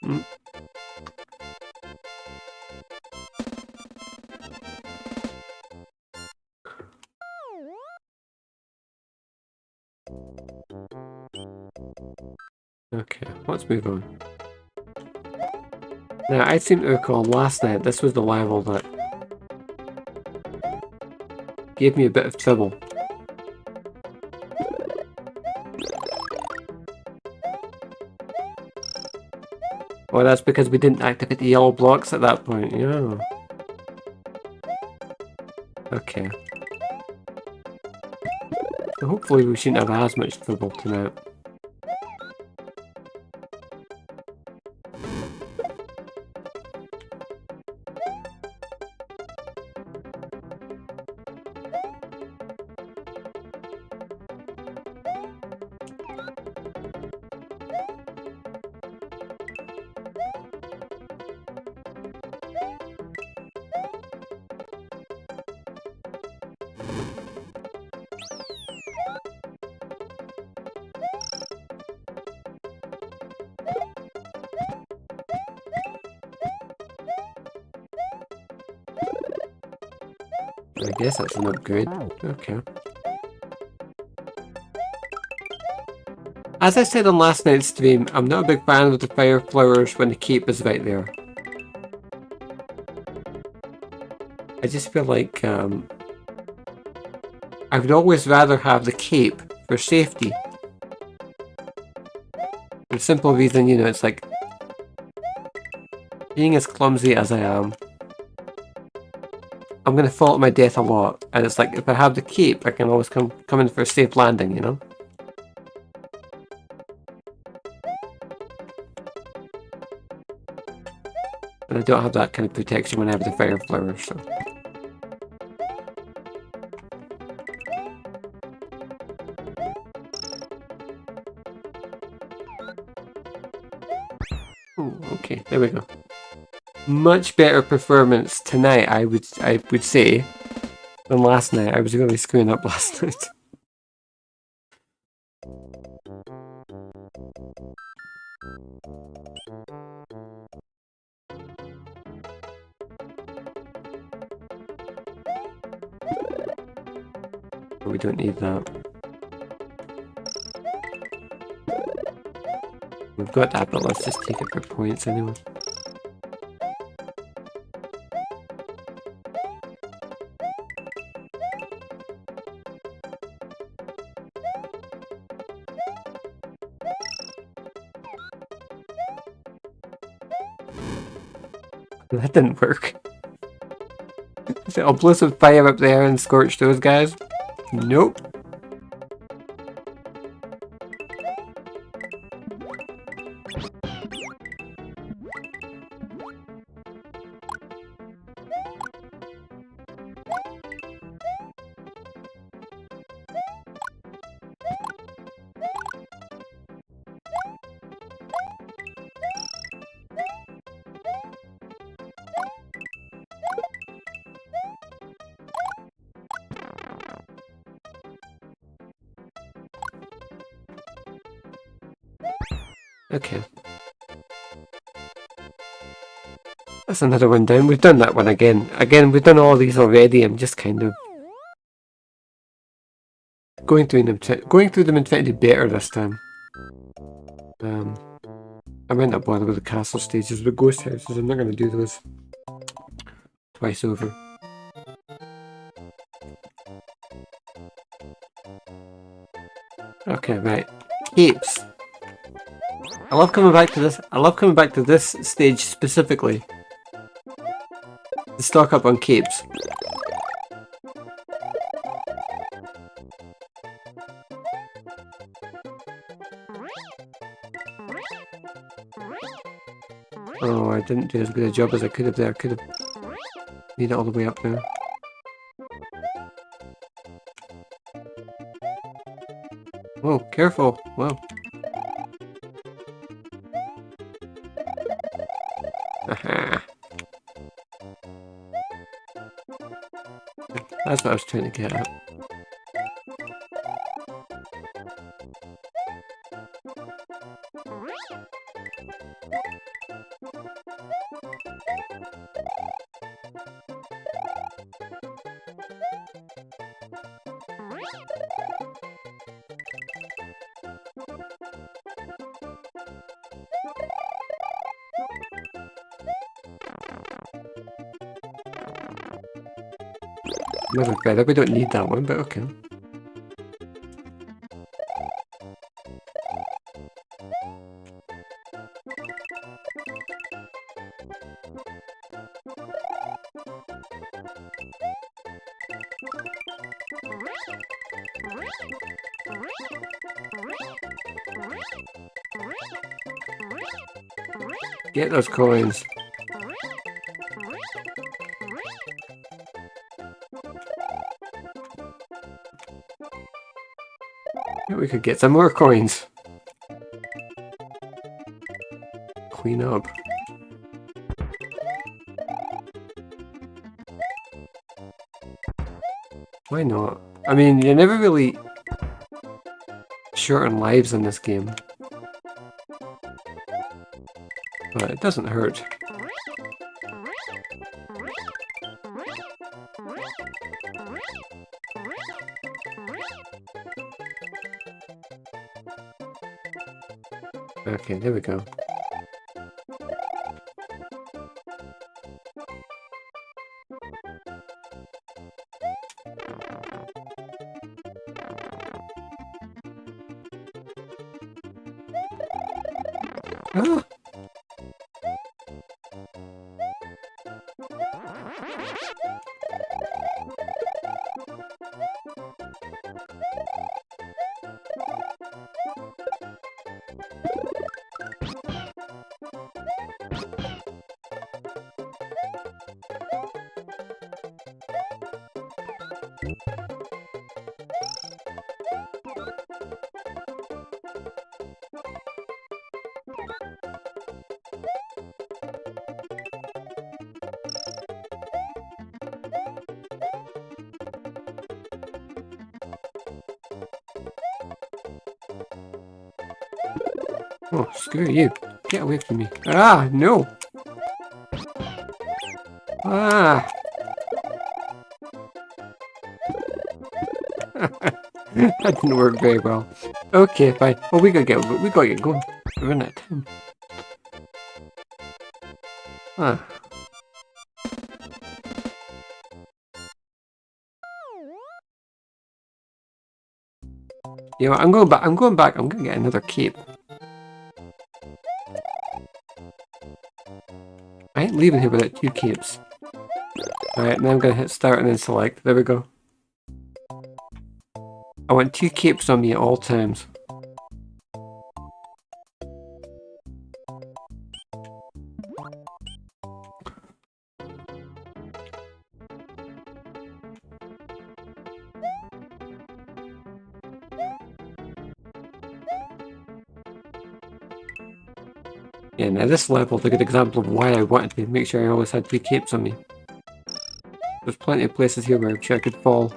Mm. Okay, let's move on. Now, I seem to recall last night this was the level that gave me a bit of trouble. Oh, that's because we didn't activate the yellow blocks at that point, yeah. Okay. So hopefully we shouldn't have as much trouble tonight. I guess that's an upgrade. Okay. As I said on last night's stream, I'm not a big fan of the fire flowers when the cape is right there. I just feel like I would always rather have the cape for safety. For the simple reason, you know, it's like being as clumsy as I am, I'm gonna fall to my death a lot, and it's like if I have the cape, I can always come in for a safe landing, you know? And I don't have that kind of protection when I have the fire flowers, so. Ooh, okay, there we go. Much better performance tonight, I would say, than last night. I was really screwing up last night. We don't need that. We've got that, but let's just take it for points anyway. That didn't work. I'll blow some fire up there and scorch those guys. Nope. Okay. That's another one down. We've done that one again. Again, we've done all these already. I'm just kind of going through them and trying to do better this time. I might not bother with the castle stages, but ghost houses, I'm not going to do those twice over. Okay, right. Capes. I love coming back to this. I love coming back to this stage specifically. To stock up on capes. Oh, I didn't do as good a job as I could have there. I could have made it all the way up there. Whoa, careful. Whoa. Aha. That's what I was trying to get at. Another feather, we don't need that one, but okay. Get those coins. We could get some more coins. Clean up. Why not? I mean, you're never really short on lives in this game. But it doesn't hurt. Okay, there we go. Ah! Oh, screw you. Get away from me. Ah, no! Ah! That didn't work very well. Okay, fine. Well, we gotta get going. We're running out of time. Ah. You know what, I'm going back. I'm gonna get another cape. I ain't leaving here without 2 capes. Alright, now I'm gonna hit start and then select. There we go. I want 2 capes on me at all times. Yeah, now this level is a good example of why I wanted to make sure I always had 2 capes on me. There's plenty of places here where I'm sure I could fall.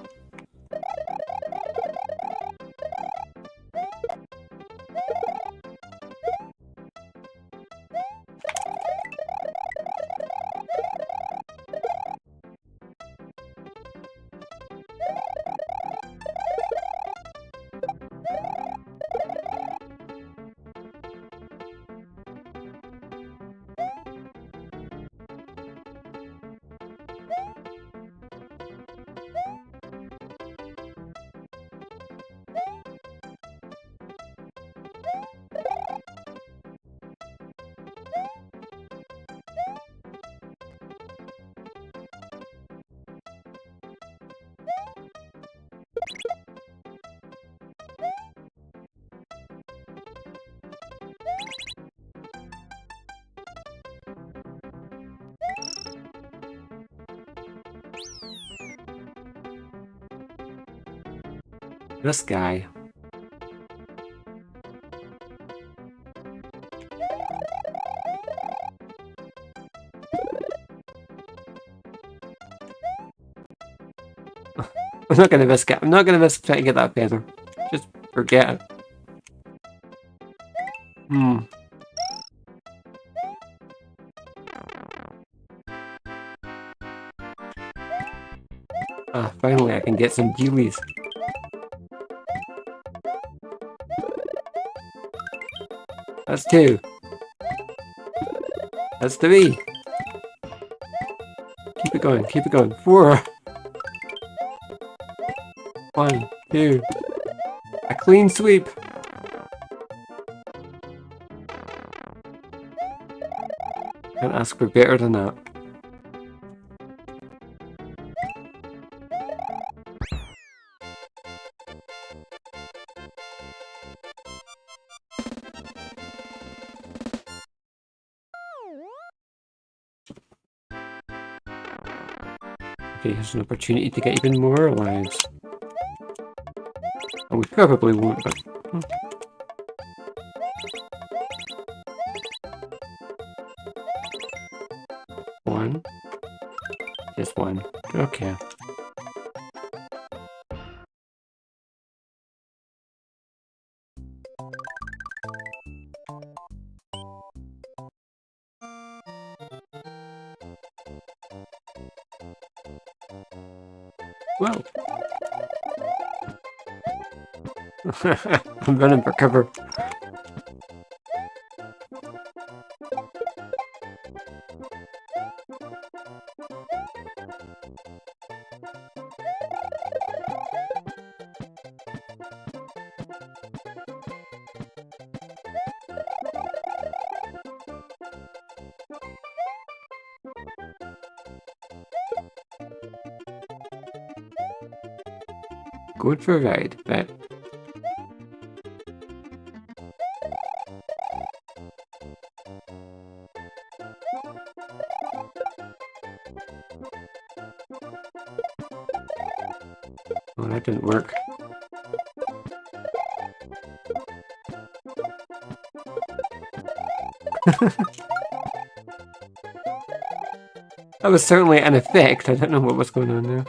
This guy. I'm not gonna risk it. I'm not gonna risk trying to get that feather. Just forget it. Ah, finally I can get some dealies. That's 2. That's 3. Keep it going, keep it going. 4. 1, 2. A clean sweep. Can't ask for better than that. Okay, here's an opportunity to get even more lives. Oh, we probably won't, but... 1. Just 1. Okay. Well. I'm running for cover. Going for a ride, but... Oh, that didn't work. That was certainly an effect. I don't know what was going on there.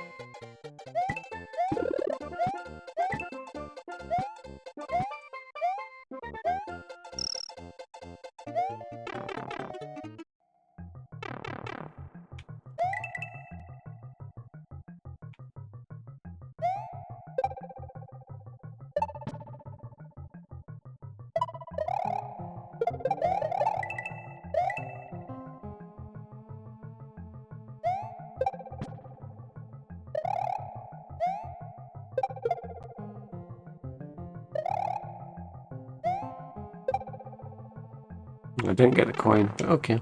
I didn't get the coin, but okay.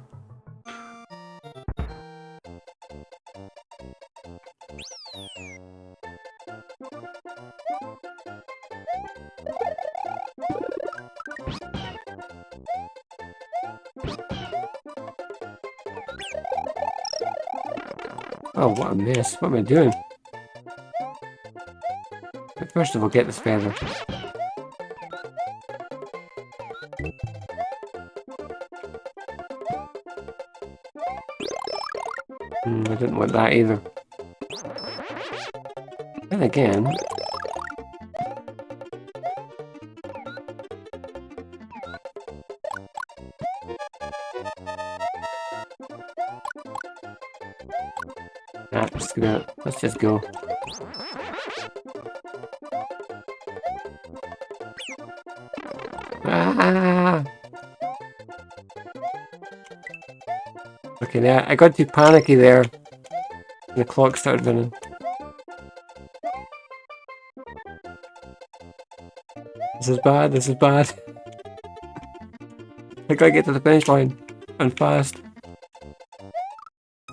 Oh, what a mess. What am I doing? But first of all, get this feather. I didn't want that either. Then again... Let's just go. Ah! Okay, now I got too panicky there. And the clock started running. This is bad, this is bad. I gotta get to the finish line. And fast.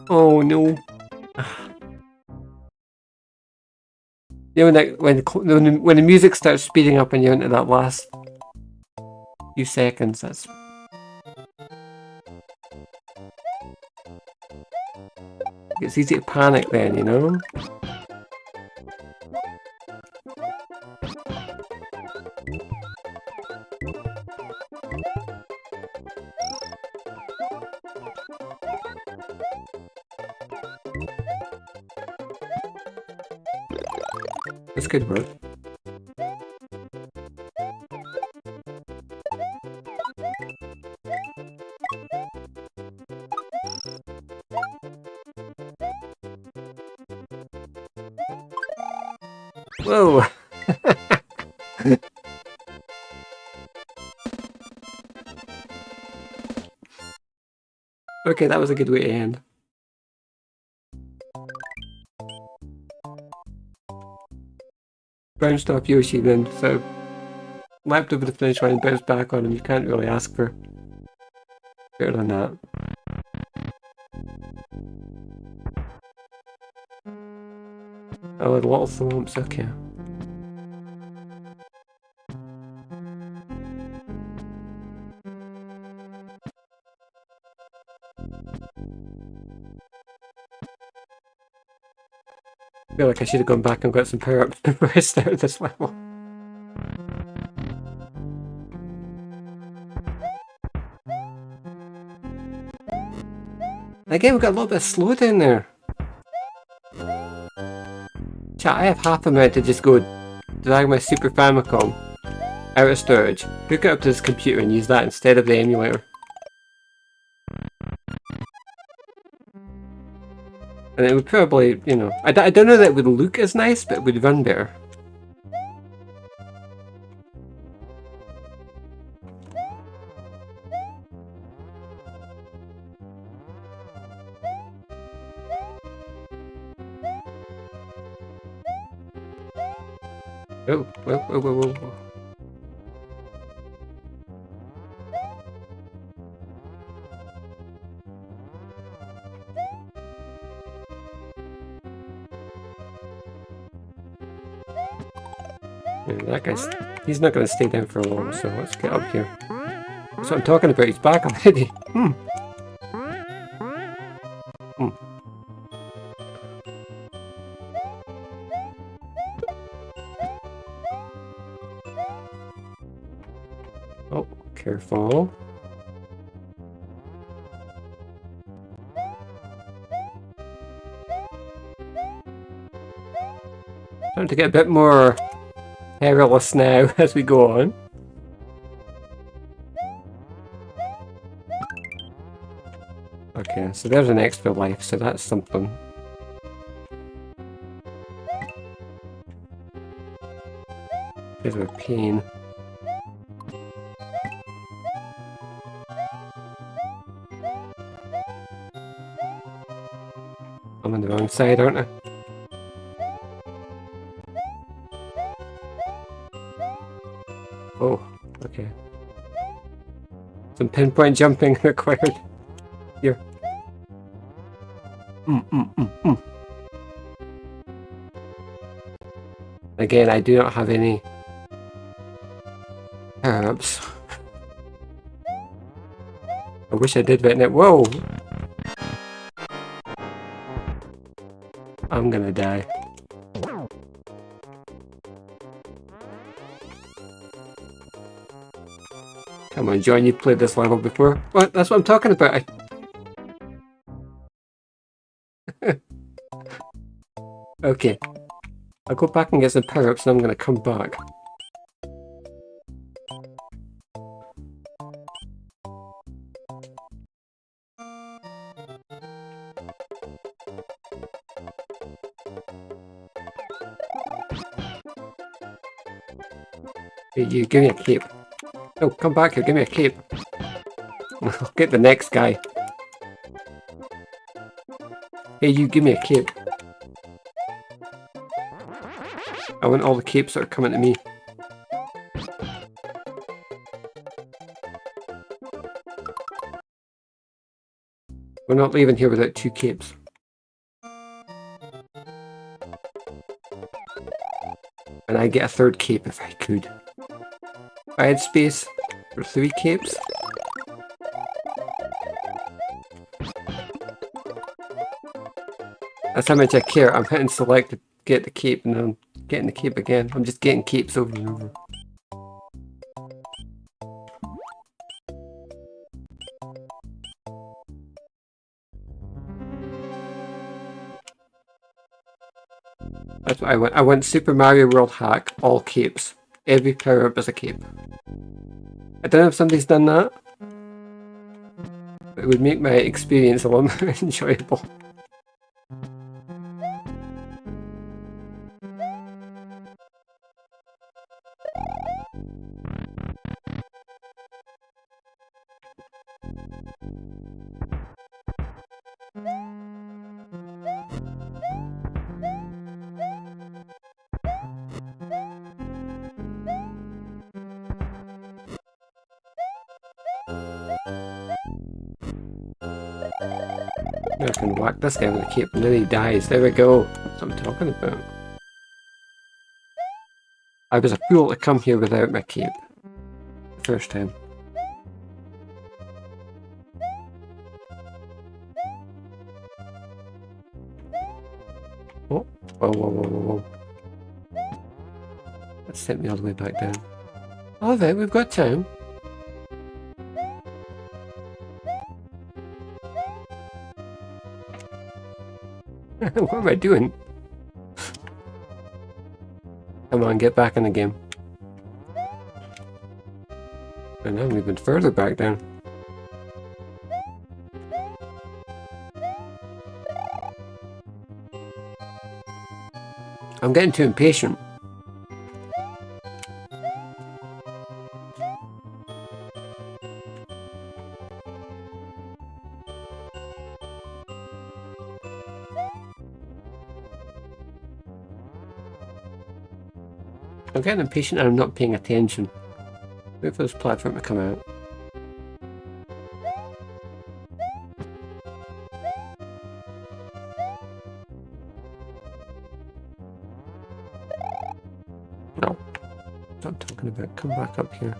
Oh no. You know, when the music starts speeding up and you're into that last few seconds, that's... It's easy to panic then, you know? That's good work. Whoa! Okay, that was a good way to end. Bounced off Yoshi, then so leapt over the finish line and bounced back on him. You can't really ask for better than that. Oh, a lot of thwomps, okay. I feel like I should have gone back and got some power-ups before I started this level. Again, we've got a little bit of slow down there. Chat, I have half a minute to just go drag my Super Famicom out of storage, hook it up to this computer and use that instead of the emulator. And it would probably, you know, I don't know that it would look as nice, but it would run better. Oh, whoa, whoa, whoa, whoa. Yeah, that guy's, he's not going to stay down for long, so let's get up here. That's what I'm talking about, he's back already. Oh, careful. Time to get a bit more perilous now as we go on. Okay, so there's an extra life, so that's something. Bit of a pain. I'm on the wrong side, aren't I? Oh, okay. Some pinpoint jumping required here. Again, I do not have any herbs. I wish I did right now. Whoa! I'm gonna die. Come on, John, you've played this level before. What? That's what I'm talking about. Okay. I'll go back and get some power-ups and I'm gonna come back. Hey, you, give me a cape. Oh, come back here, give me a cape. I'll get the next guy. Hey, you, give me a cape. I want all the capes that are coming to me. We're not leaving here without 2 capes. And I'd get a 3rd cape if I could. If I had space for 3 capes. That's how much I care. I'm hitting select to get the cape and then I'm getting the cape again. I'm just getting capes over and over. That's what I want. I want Super Mario World hack, all capes. Every power-up is a cape. I don't know if somebody's done that. But it would make my experience a lot more enjoyable. I can whack this guy with a cape and then he dies. There we go. That's what I'm talking about. I was a fool to come here without my cape. The first time. Oh, whoa, whoa, whoa, whoa, whoa. That sent me all the way back down. Alright, we've got time. What am I doing? Come on, get back in the game. And now I'm even further back down. I'm getting too impatient. I'm getting impatient and I'm not paying attention. Wait for this platform to come out. No. That's what I'm talking about. Come back up here.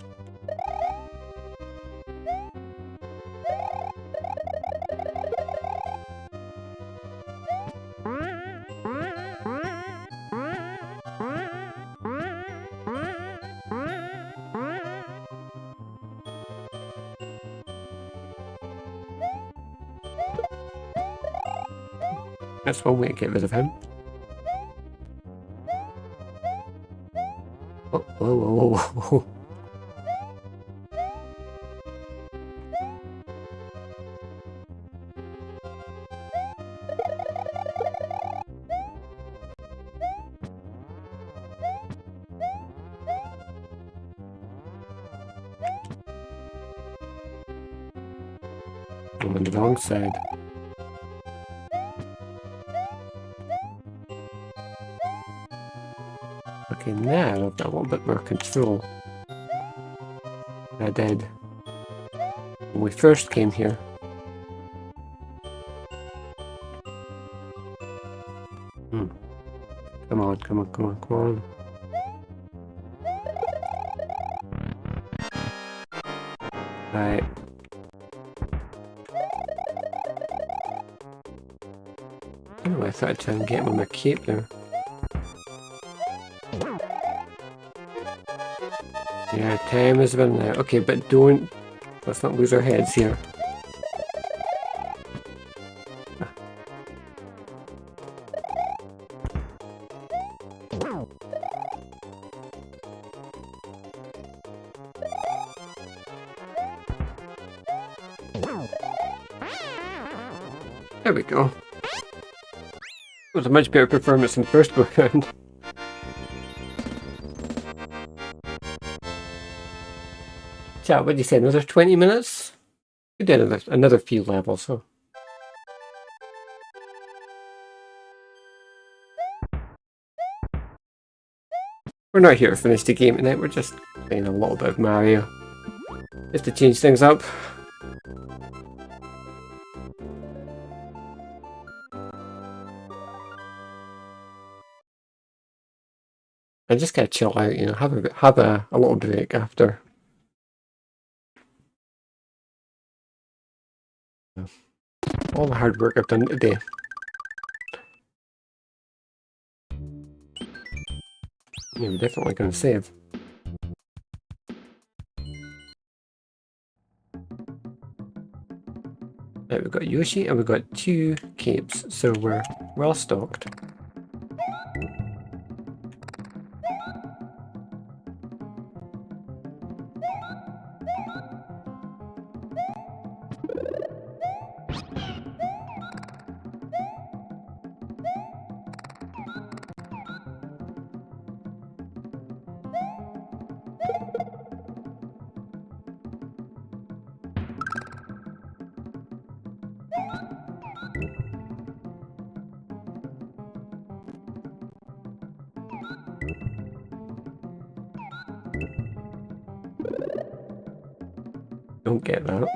That's one way to get rid of him. Oh, whoa, whoa, whoa, whoa. I'm on the wrong side. Okay, now I've got a little bit more control than I did when we first came here. Come on, come on, come on, come on. Right. Oh, I thought I'd try and get him with my cape there. Yeah, time is running out. Okay, but let's not lose our heads here. There we go. It was a much better performance than the first go round. Chat, what did you say? Another 20 minutes? We did another few levels, so. We're not here to finish the game tonight, we're just playing a little bit of Mario. Just to change things up. And just gotta chill out, you know, have a little break after. All the hard work I've done today. Yeah, we're definitely going to save. Right, we've got Yoshi and we've got 2 capes, so we're well stocked. Don't get that.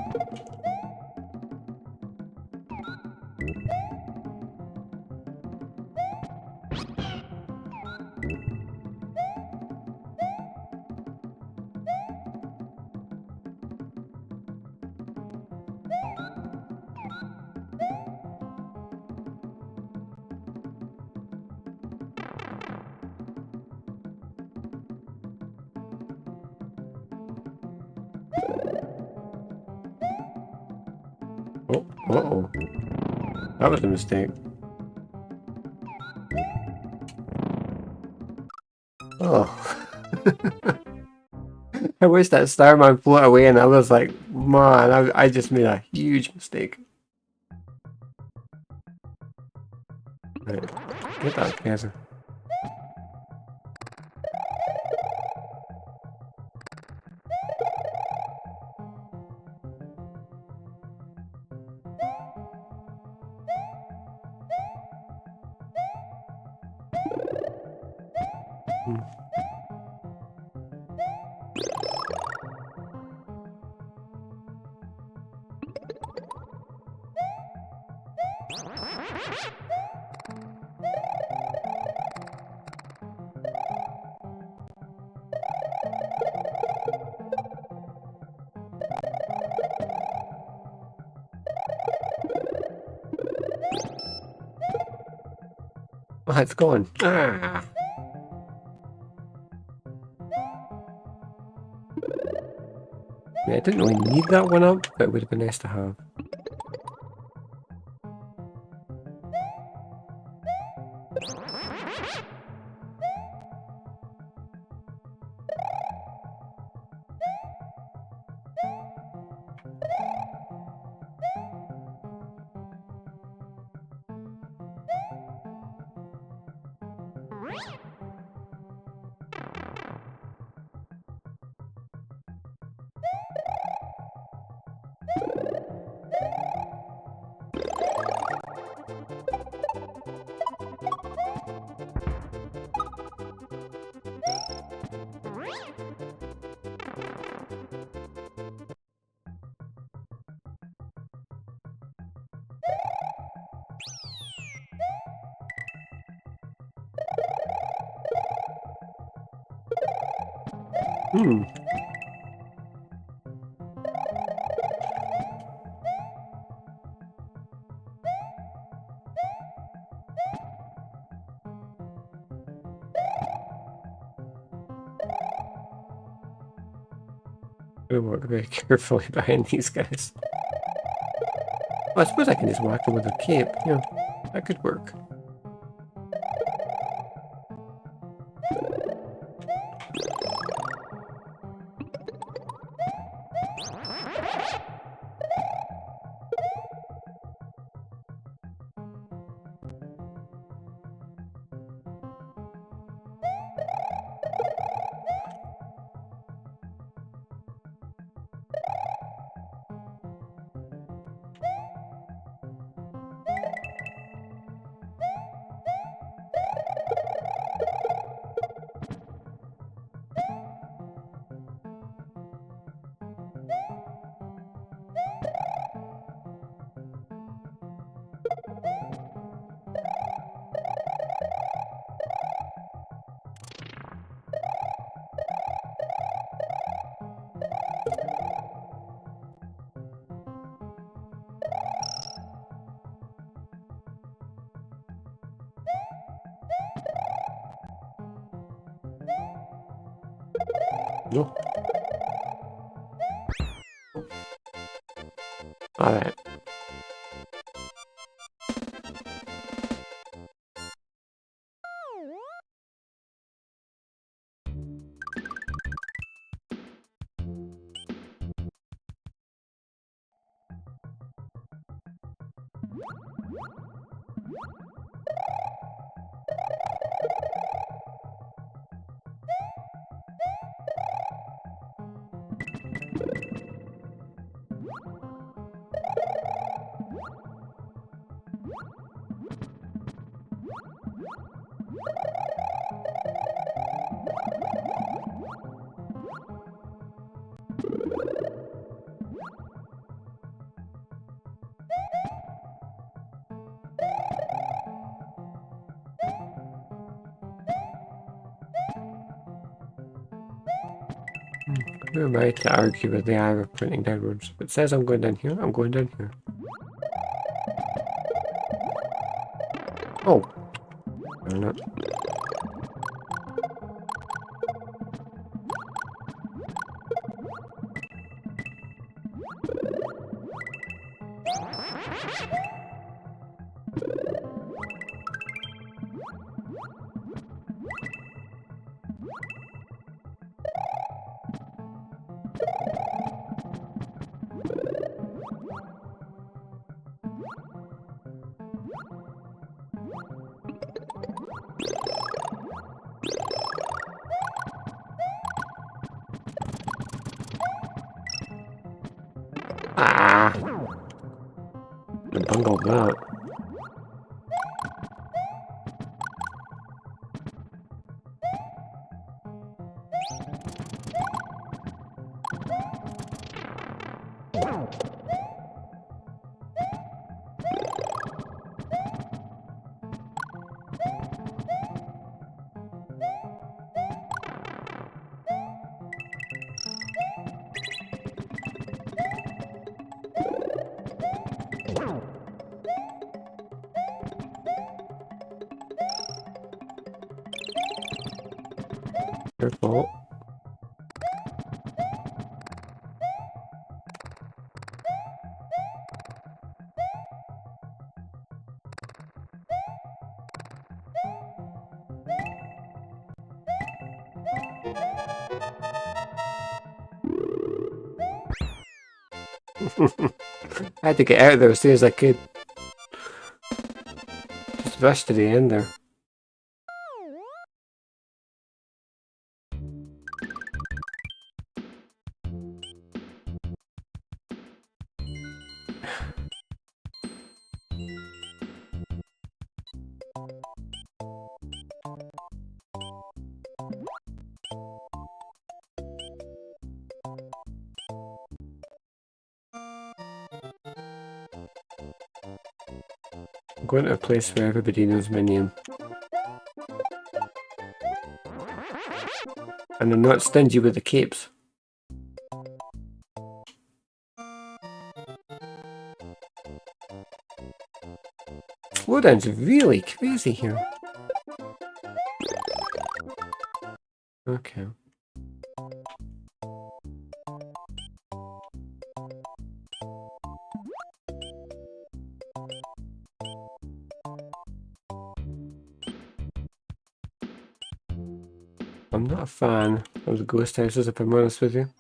Oh, uh-oh. That was a mistake. Oh. I wish that Starman floated away and I was like, man, I just made a huge mistake. Right, get that together. Oh, it's gone. Ah. Yeah, I didn't really need that one up, but it would have been nice to have. Hmm. I work very carefully behind these guys. Well, I suppose I can just whack them with a cape. Yeah, that could work. No. Alright. Who am I to argue with the arrow pointing downwards? If it says I'm going down here, I'm going down here. Oh! Darn it. Ah! I bungled that. Your fault. I had to get out of there as soon as I could. Just rushed to the end there. I'm going to a place where everybody knows my name. And they're not stingy with the capes. Slowdown's really crazy here. Okay. I'm not a fan of the ghost houses, if I'm honest with you.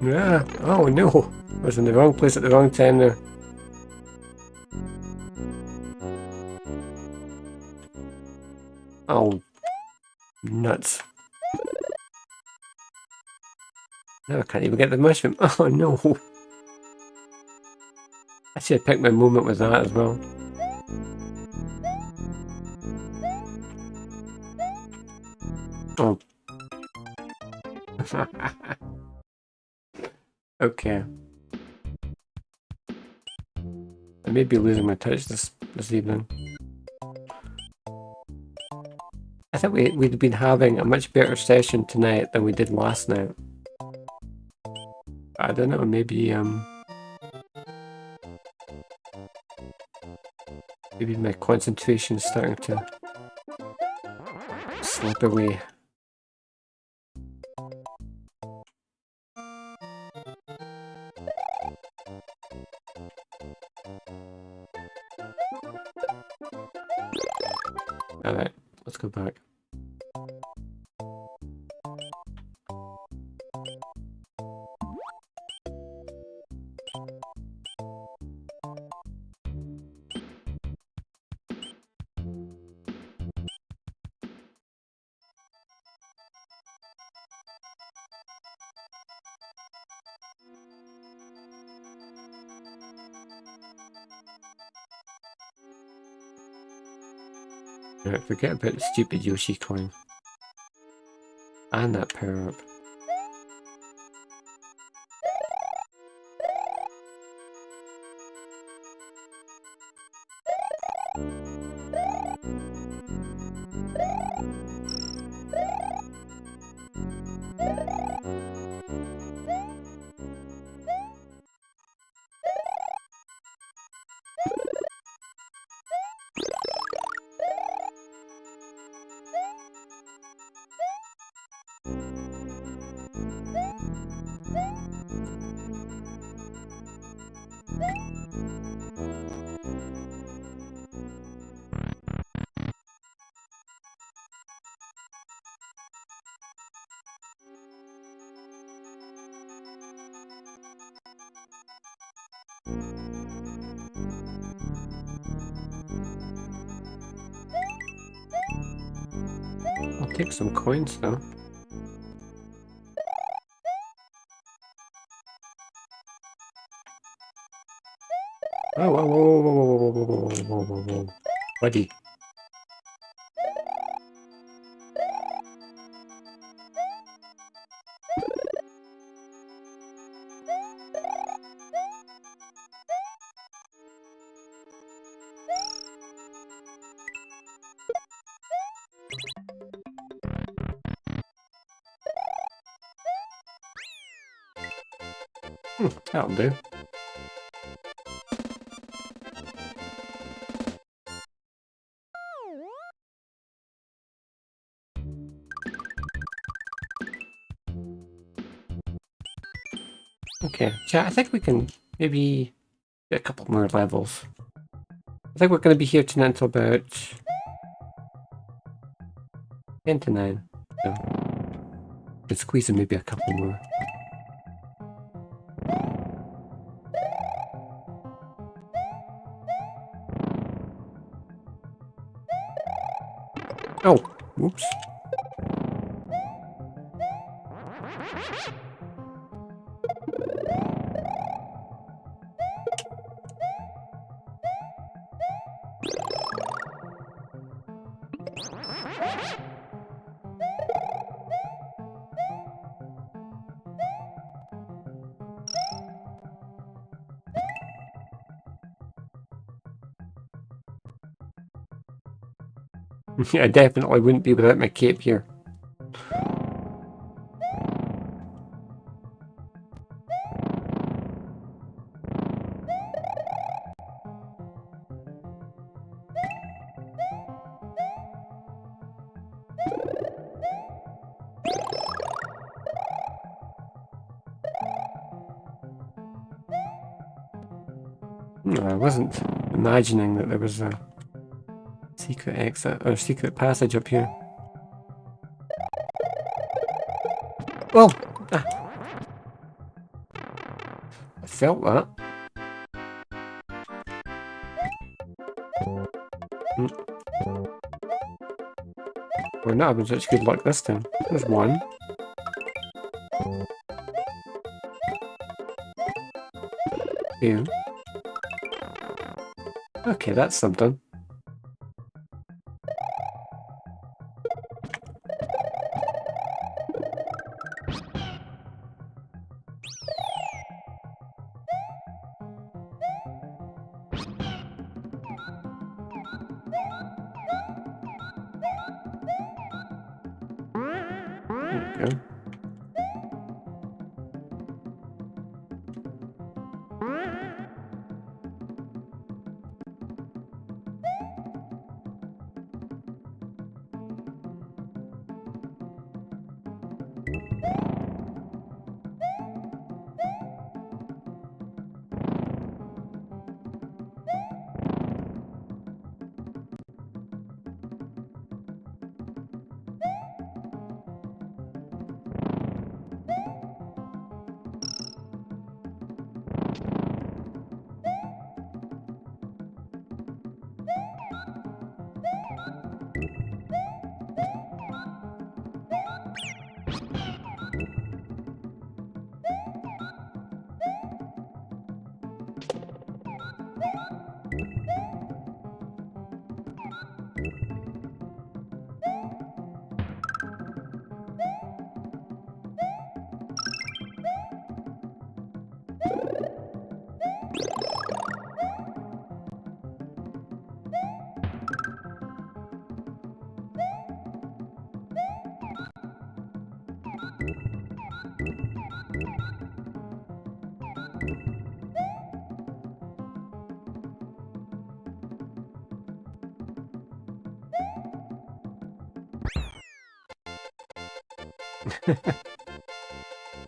Yeah. Oh no! I was in the wrong place at the wrong time there. Oh, nuts. Now I can't even get the mushroom. Oh no! I should have picked my moment with that as well. Oh. Okay. I may be losing my touch this evening. I thought we'd been having a much better session tonight than we did last night. I don't know, maybe my concentration is starting to slip away. Alright, let's go back. Right, forget about the stupid Yoshi coin. And that power up. I'll take some coins though. Oh, whoa, whoa, whoa, whoa, whoa, whoa, whoa, whoa, whoa, whoa. Buddy. That'll do. Okay, chat, I think we can maybe get a couple more levels. I think we're going to be here tonight until about 10 to 9. So, could squeeze in maybe a couple more. Oh, whoops. I definitely wouldn't be without my cape here. I wasn't imagining that there was a secret exit or secret passage up here. Well, I felt that. We're not having such good luck this time. There's one. Two. Okay, that's something. There we go.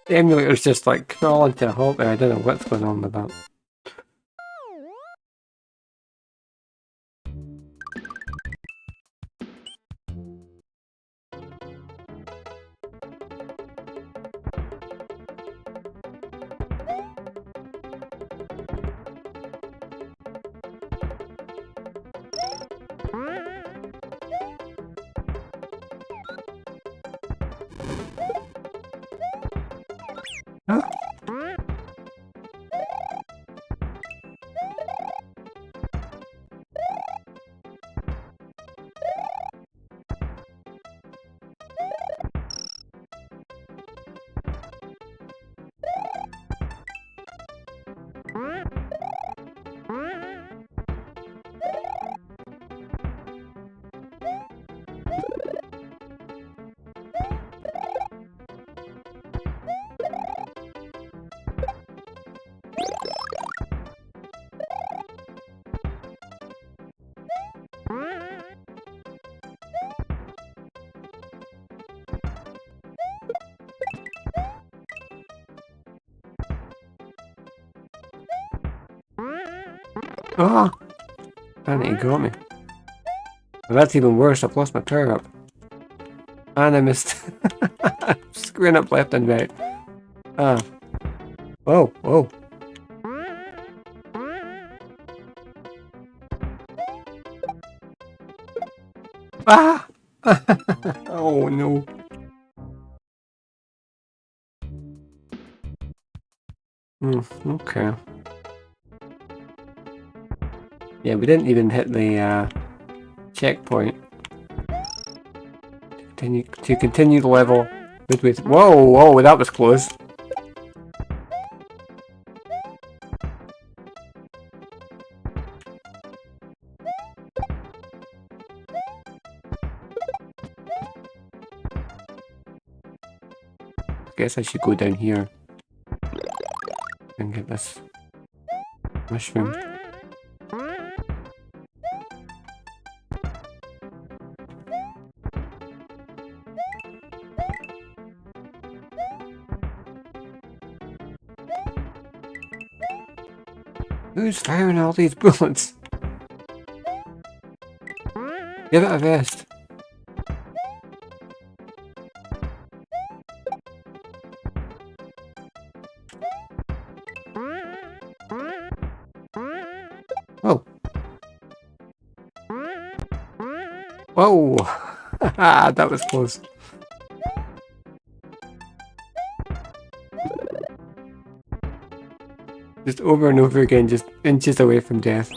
The emulator's just like crawling to a halt there. I don't know what's going on with that. Huh? Ah! And he got me. Well, that's even worse. I've lost my power up. And I missed. Screwing up left and right. Ah. Whoa, whoa. Ah! Oh no. Okay. Yeah, we didn't even hit the checkpoint. Continue the level. With whoa, whoa, that was close. Guess I should go down here and get this mushroom. Who's firing all these bullets? Give it a vest. Oh. Whoa! That was close. Just over and over again, just inches away from death.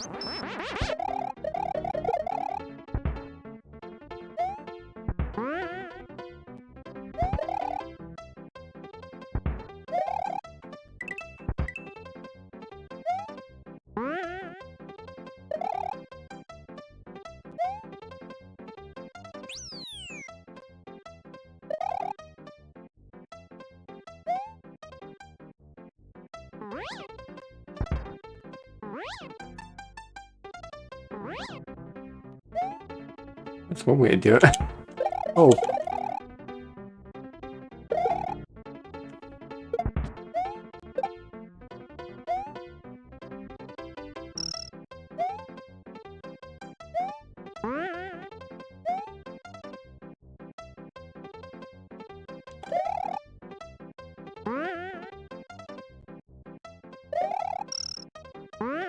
That's one way to do it. Oh.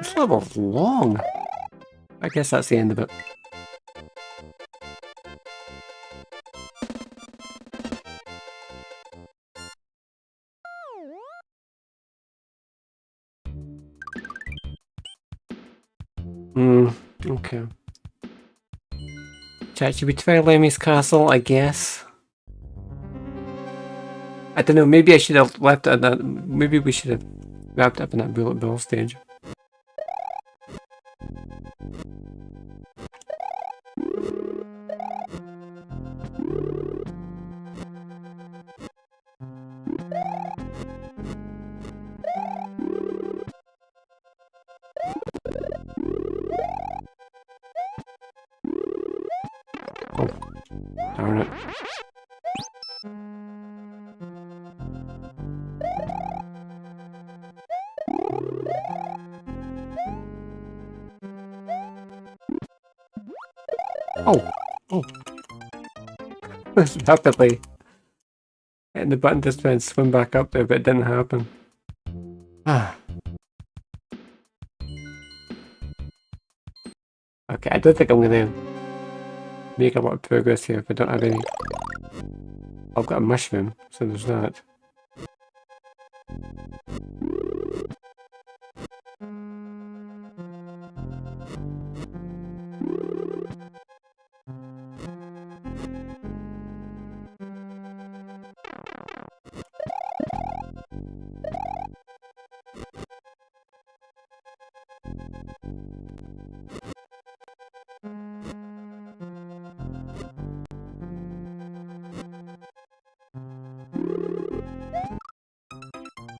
This level's long. I guess that's the end of it. Okay. Chat, should we try Lemmy's castle, I guess? I don't know, maybe I should have left it at that. Maybe we should have wrapped up in that bullet bill stage. Oh! Oh! Rapidly hitting the button just to swim back up there, but it didn't happen. Ah. Okay, I don't think I'm gonna make a lot of progress here if I don't have any. I've got a mushroom, so there's that.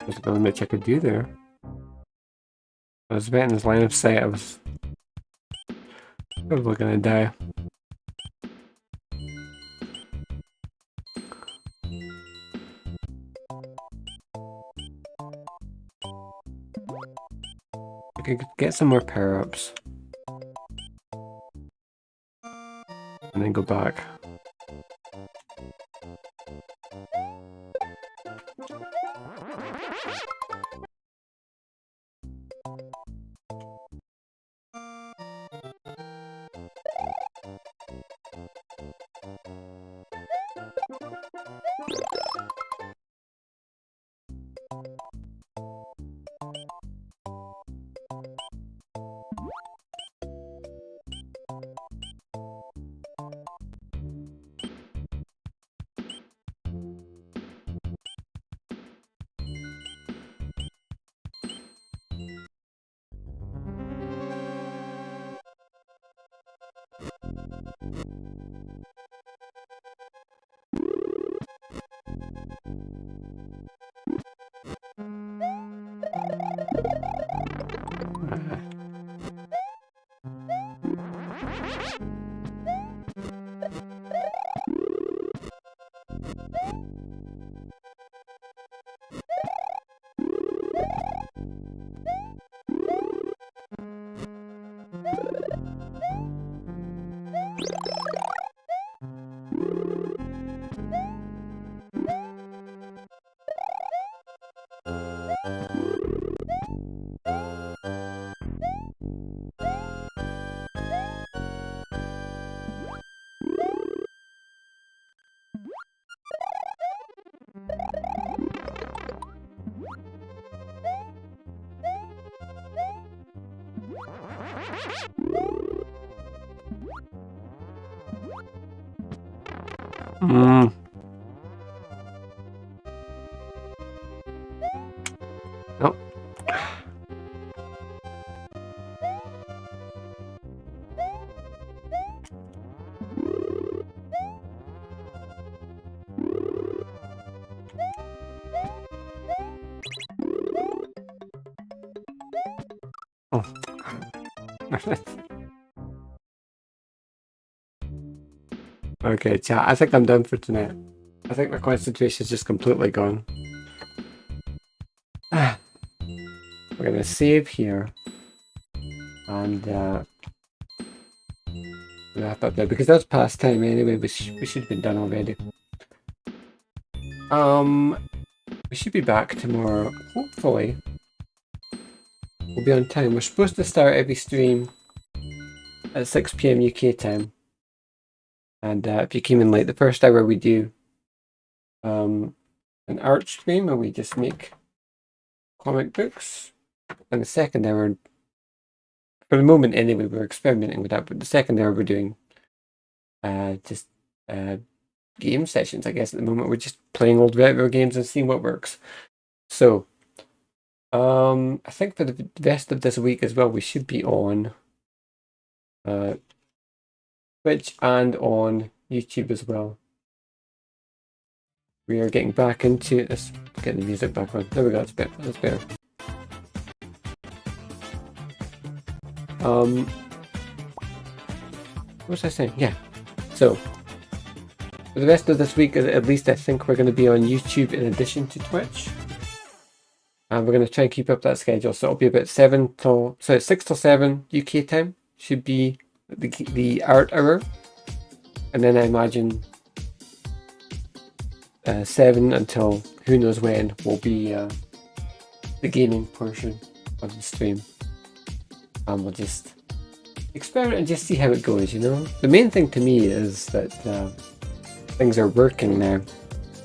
There's not much I could do there. I was right in his line of sight. I was probably gonna die. I could get some more power-ups. And then go back. Nope. Oh. Okay, chat. I think I'm done for tonight. I think my concentration's just completely gone. We're gonna save here and wrap up there because that's past time anyway. We should have been done already. We should be back tomorrow. Hopefully, we'll be on time. We're supposed to start every stream at 6 PM UK time. And if you came in late, the first hour we do an art stream where we just make comic books. And the second hour, for the moment anyway, we're experimenting with that. But the second hour we're doing just game sessions, I guess. At the moment, we're just playing old retro games and seeing what works. So, I think for the rest of this week as well, we should be on Twitch and on YouTube as well. We are getting back into this. Get the music back on. There we go. That's better. That's better. What was I saying? Yeah. So for the rest of this week, at least I think we're going to be on YouTube in addition to Twitch. And we're going to try and keep up that schedule. So it'll be about 6 till 7 UK time. Should be the art hour. And then I imagine 7 until who knows when will be the gaming portion of the stream. And we'll just experiment and just see how it goes, you know? The main thing to me is that things are working now.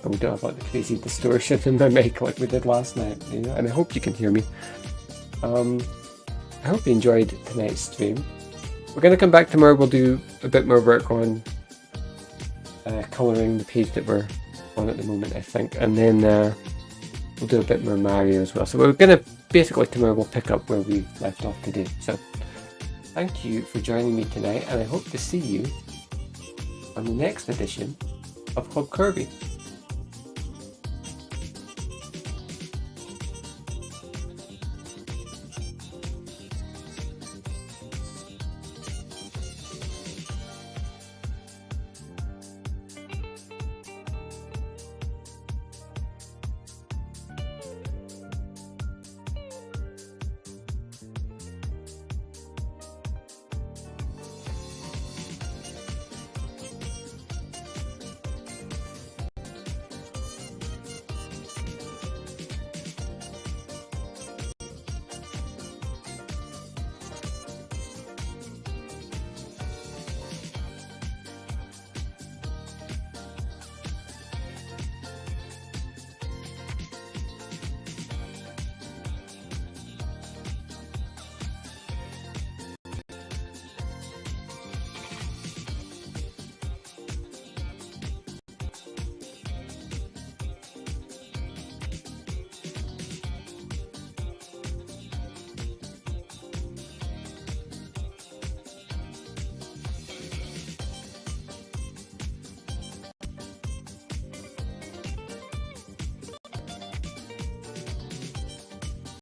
And we don't have like the crazy distortion in my mic like we did last night, you know? And I hope you can hear me. I hope you enjoyed tonight's stream. We're going to come back tomorrow. We'll do a bit more work on colouring the page that we're on at the moment, I think. And then we'll do a bit more Mario as well. So we're going to, basically tomorrow we'll pick up where we left off today. So thank you for joining me tonight, and I hope to see you on the next edition of Club Corbie.